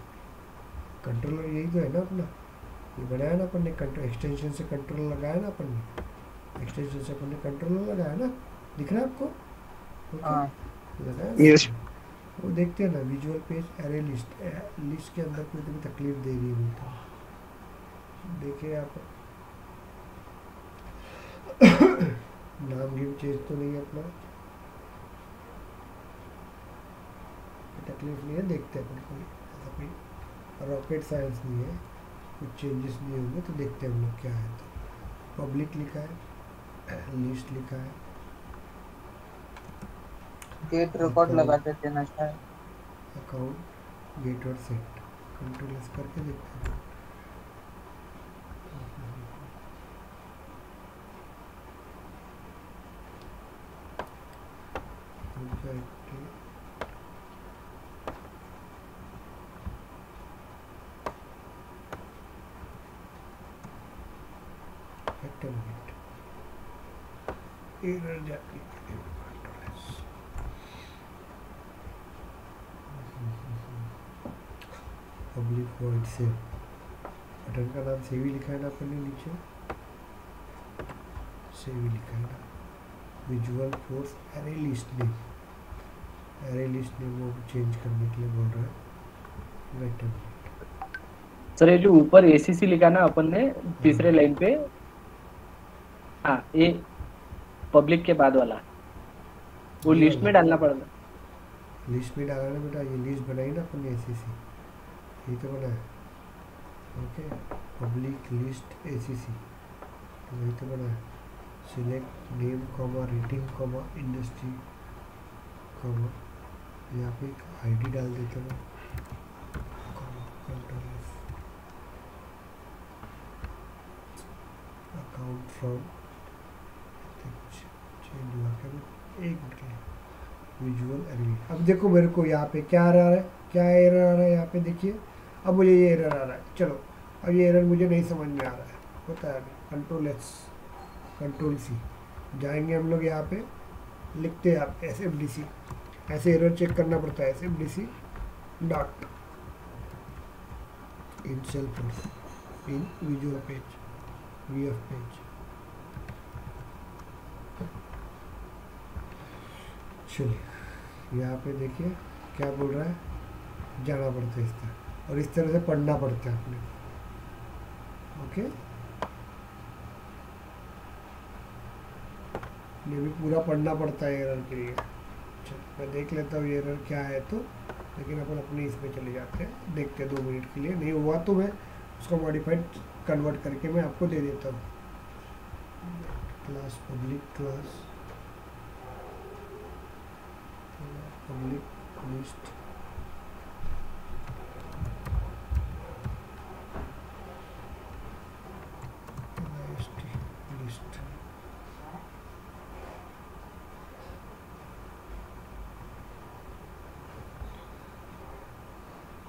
कंट्रोलर यही तो है ना अपना, ये बनाया ना अपन ने, कंट्रोल एक्सटेंशन से कंट्रोलर लगाया ना अपन ने, एक्सटेंशन से अपन ने कंट्रोलर लगाया ना, दिख रहा है आपको? हाँ। लगाया यस। वो देखते हैं ना, visual page array list, list के अंदर कोई भी तकलीफ दे रही है बोलते हैं, देखिए आप नाम गिव चेंज तो नहीं है अपना, तकलीफ नहीं है, देखते हैं अपन कोई ऐसा कोई रॉकेट साइंस नहीं है, कुछ चेंजेस नहीं होंगे तो देखते हैं हम लोग क्या है। तो पब्लिक लिखा है, लिस्ट लिखा है, गेट रिकॉर्ड लगा देते ना शायद। अकाउंट गेट और सेट, कंट्रोल एस करके देखते हैं। एरर जाती है, पब्लिक वॉइड सेव, बटन का नाम सेव ही लिखा है ना अपन ने नीचे, सेव ही लिखा है ना, visual force array list name, array list name वो चेंज करने के लिए बोल रहा है। वेट सर ये जो ऊपर एसीसी लिखा ना अपन ने तीसरे लाइन पे, हाँ ये पब्लिक के बाद वाला, वो लिस्ट में डालना पड़ेगा। लिस्ट में डालना बेटा, ये लिस्ट बनाई ना अपन ने एसीसी, यही तो बना है। ओके, पब्लिक लिस्ट एसीसी तो वही तो बना है। Select name comma rating comma industry comma, यहाँ पे एक आईडी डाल देता हूँ, अकाउंट फ्रॉम, चेंज हुआ क्या? एक मिनट के लिए, विजुअल एरर। अब देखो मेरे को यहाँ पे क्या आ रहा है, क्या एरर आ रहा है यहाँ पे देखिए, अब मुझे ये एरर आ रहा है। चलो अब ये एरर मुझे नहीं समझ में आ रहा है, होता है अभी। कंट्रोल एस कंट्रोल सी जाएंगे हम लोग, यहाँ पे लिखते हैं आप SFDC, ऐसे एरर चेक करना पड़ता है, SFDC dot in Salesforce in visual page VF page. चलिए यहाँ पे देखिए क्या बोल रहा है, जाना पड़ता है इस तरह, और इस तरह से पढ़ना पड़ता है अपने। ओके, ये भी पूरा पढ़ना पड़ता है एरर के लिए। चलो मैं देख लेता हूँ ये एरर क्या है तो, लेकिन अपन अपने इसमें चले जाते हैं, देखते हैं 2 मिनट के लिए। नहीं हुआ तो मैं उसको मॉडिफाइड कन्वर्ट करके मैं आपको दे देता हूँ। Class public class public list list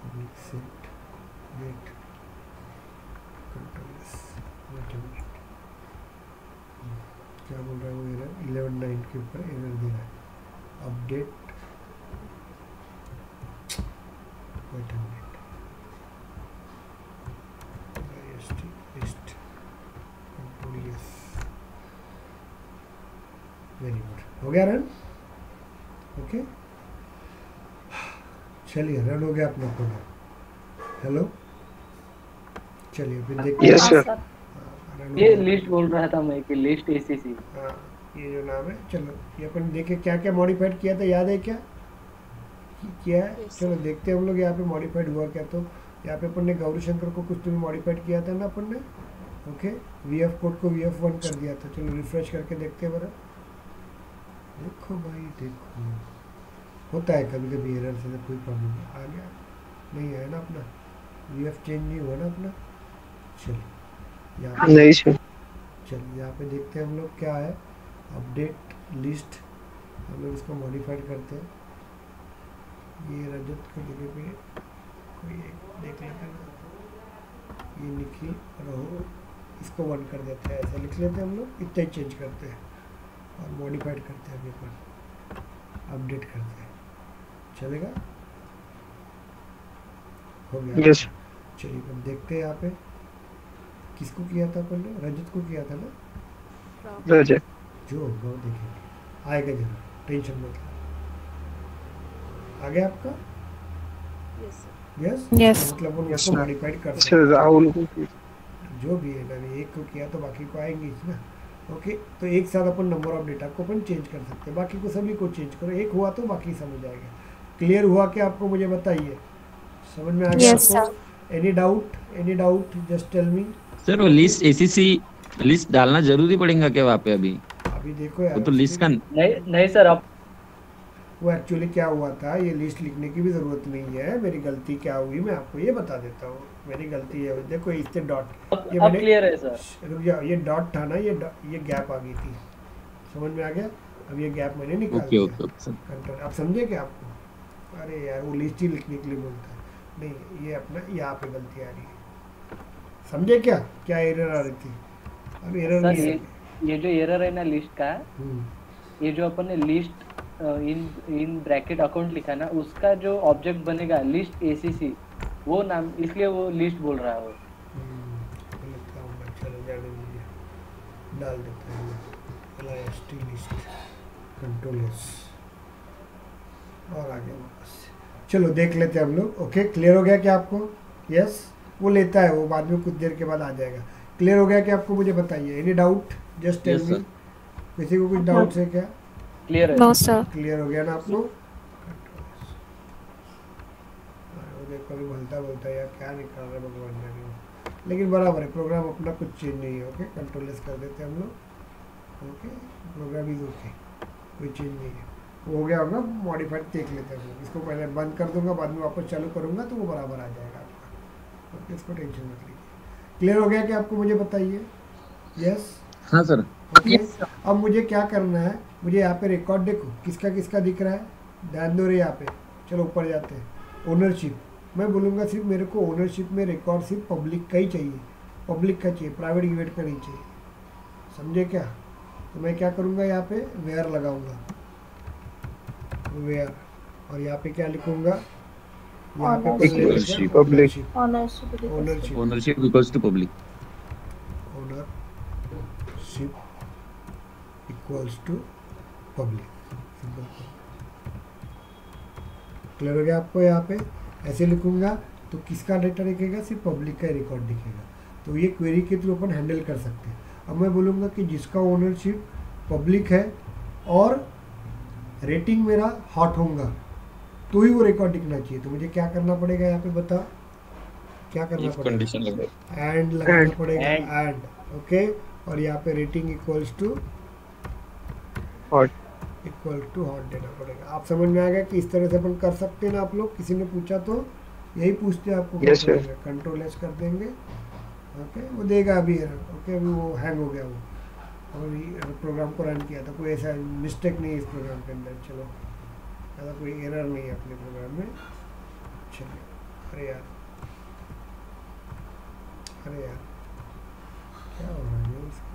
public set gate control S. क्या बोल रहा है वो एरर 11.9 के ऊपर एरर दे रहा है, अपडेट वेरी गुड, हो गया रन। ओके चलिए रन हो गया अपना प्रोग्राम। हेलो चलिए फिर देखते यस सर। ये लिस्ट बोल रहा था मैं कि लिस्ट एसीसी, हाँ ये जो नाम है। चलो ये अपन देखे क्या क्या मॉडिफाइड किया था, याद है क्या किया है? Yes, चलो देखते हैं हम लोग यहाँ पे मॉडिफाइड हुआ क्या। तो यहाँ पे अपन ने गौरी शंकर को कुछ तो भी मॉडिफाइड किया था ना अपन ने। ओके, VF कोड को VF1 कर दिया था। चलो रिफ्रेश करके देखते हैं बरा। देखो भाई देखो, होता है कभी कभी एरर से, कोई प्रॉब्लम नहीं। आ गया नहीं है ना अपना, VF चेंज नहीं हुआ ना अपना। चलिए यहाँ नहीं सर। चलिए यहाँ पे देखते हैं हम लोग क्या है, अपडेट लिस्ट। हम लोग इसको मॉडिफाइड करते हैं। ये रजत की जगह पे कोई एक देख लेते हैं, ये निखिल रहो, इसको 1 कर देते हैं, ऐसा लिख लेते हैं हम लोग, इतना ही चेंज करते हैं। और मॉडिफाइड करते हैं, अभी अपन अपडेट करते हैं, चलेगा? हो गया? यस चलिए अब देखते हैं यहाँ पे किसको किया था पहले, रजत को किया था ना? रजत जो होगा वो देखेंगे, आएगा जरूर, टेंशन मत लो। आ गया आपका? Yes sir. Yes Yes. मतलब उन Yes, उसको sir. मॉडिफाइड कर सकते सर हैं, राहुल को जो भी है मैंने एक को किया तो बाकी को आएंगे ही ना। ओके, तो एक साथ अपन नंबर ऑफ डेटा को अपन चेंज कर सकते हैं, बाकी को सभी को चेंज करो, एक हुआ तो बाकी समझ आएगा। क्लियर हुआ कि आपको? मुझे बताइए, समझ में आ गया Yes, आपको? Any doubt just tell me. Sir वो लिस्ट एसीसी लिस्ट डालना जरूरी पड़ेगा क्या वहाँ पे अभी? अभी देखो यार, वो तो लिस्ट का नहीं सर, अब वो एक्चुअली क्या हुआ था, ये लिस्ट लिखने की भी ज़रूरत नहीं है, मेरी गलती क्या हुई मैं आपको ये बता देता हूँ। मेरी गलती है, देखो इससे डॉट, ये अब मैंने क्लियर है सर। रुक जाओ, ये डॉट था ना, ये गैप आ गई थी, समझ में आ गया? अब ये गैप मैंने निकाल ओके दिया। Okay okay sir. कंट्रोल, आप समझे क्या आपको? अरे यार वो लिस्ट ही लिखने के लिए बोलता है, नहीं ये अपना यहाँ पे गलती आ रही है, समझे क्या? क्या एरर आ रही थी? अब एरर सर नहीं है। ये जो एरर है ना लिस्ट का, हम्म, ये जो अपन ने लिस्ट इन ब्रैकेट अकाउंट लिखा ना, उसका जो ऑब्जेक्ट बनेगा लिस्ट एसीसी, वो नाम, इसलिए वो लिस्ट बोल रहा है वो। गलत काम है, चलो जाने दीजिए, डाल देते हैं LIST लिस्ट, कंट्रोल एस और आगे वापस। चलो देख लेते हैं हम लोग। ओके, क्लियर हो गया क्या आपको? यस, वो लेता है, वो बाद में कुछ देर के बाद आ जाएगा। क्लियर हो गया क्या आपको? मुझे बताइए, any doubt just tell Yes, me. sir. किसी को कुछ डाउट्स है क्या? क्लियर है? No, sir. क्लियर हो गया ना आप लोग? वो देखो अभी बोलता यार क्या निकाल रहा है भगवान जाने, लेकिन बराबर है, प्रोग्राम अपना कुछ चेंज नहीं है। ओके, कंट्रोल एस कर देते हैं हम लोग। ओके, प्रोग्राम इज ओके, कोई चेंज नहीं है, वो हो गया होगा मॉडिफाइड। देख लेते हैं हम लोग, इसको पहले बंद कर दूंगा, बाद में वापस चालू करूंगा तो वो बराबर आ जाएगा आपका। ओके, इसको टेंशन मत लीजिए। क्लियर हो गया कि आपको? मुझे बताइए। यस, हाँ सर। ओके। अब मुझे क्या करना है, मुझे यहाँ पे रिकॉर्ड देखो किसका किसका दिख रहा है, ध्यान दो रे यहाँ पे। चलो ऊपर जाते हैं, ओनरशिप। मैं बोलूँगा सिर्फ मेरे को ओनरशिप में रिकॉर्ड सिर्फ पब्लिक का ही चाहिए, पब्लिक का चाहिए, प्राइवेट यूनिट का नहीं चाहिए, समझे क्या? तो मैं क्या करूँगा, यहाँ पे वेयर लगाऊंगा, वेयर, और यहाँ पे क्या लिखूँगा, यहाँ पे Ownership, public. Ownership, ownership equals to public. Ownership equals to public, simple. Clear हो गया आपको? यहाँ पे ऐसे लिखूंगा तो किसका डेटा दिखेगा, सिर्फ पब्लिक का रिकॉर्ड दिखेगा। तो ये क्वेरी के थ्रू अपन हैंडल कर सकते हैं। अब मैं बोलूँगा कि जिसका ओनरशिप पब्लिक है और रेटिंग मेरा हॉट होगा तो ही वो रिकॉर्ड दिखना चाहिए। तो मुझे क्या करना पड़ेगा, यहाँ पे बता क्या करना इफ पड़ेगा, कंडीशन लगे एंड लगाना And. पड़ेगा, एंड। ओके, और यहाँ पे rating equals to hot equal to hot देना पड़ेगा। आप समझ में आ गया कि इस तरह से अपन कर सकते हैं ना? आप लोग किसी ने पूछा तो यही पूछते हैं आपको। Yes, sir. कंट्रोल एस कर देंगे। ओके, वो देगा अभी एरर। ओके, अभी वो हैंग हो गया, वो अभी प्रोग्राम को रन किया था, कोई ऐसा मिस्टेक नहीं है इस प्रोग्राम के अंदर। चलो, ऐसा कोई एरर नहीं है अपने प्रोग्राम में। चलिए, अरे यार क्या हो रहा है इसका?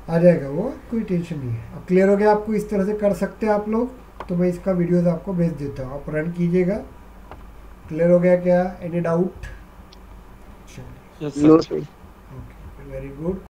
आ जाएगा वो, कोई टेंशन नहीं है। अब क्लियर हो गया आपको? इस तरह से कर सकते हैं आप लोग। तो मैं इसका वीडियोस आपको भेज देता हूँ, आप रन कीजिएगा। क्लियर हो गया क्या? Any doubt? Yes no sir. Sir okay, very good.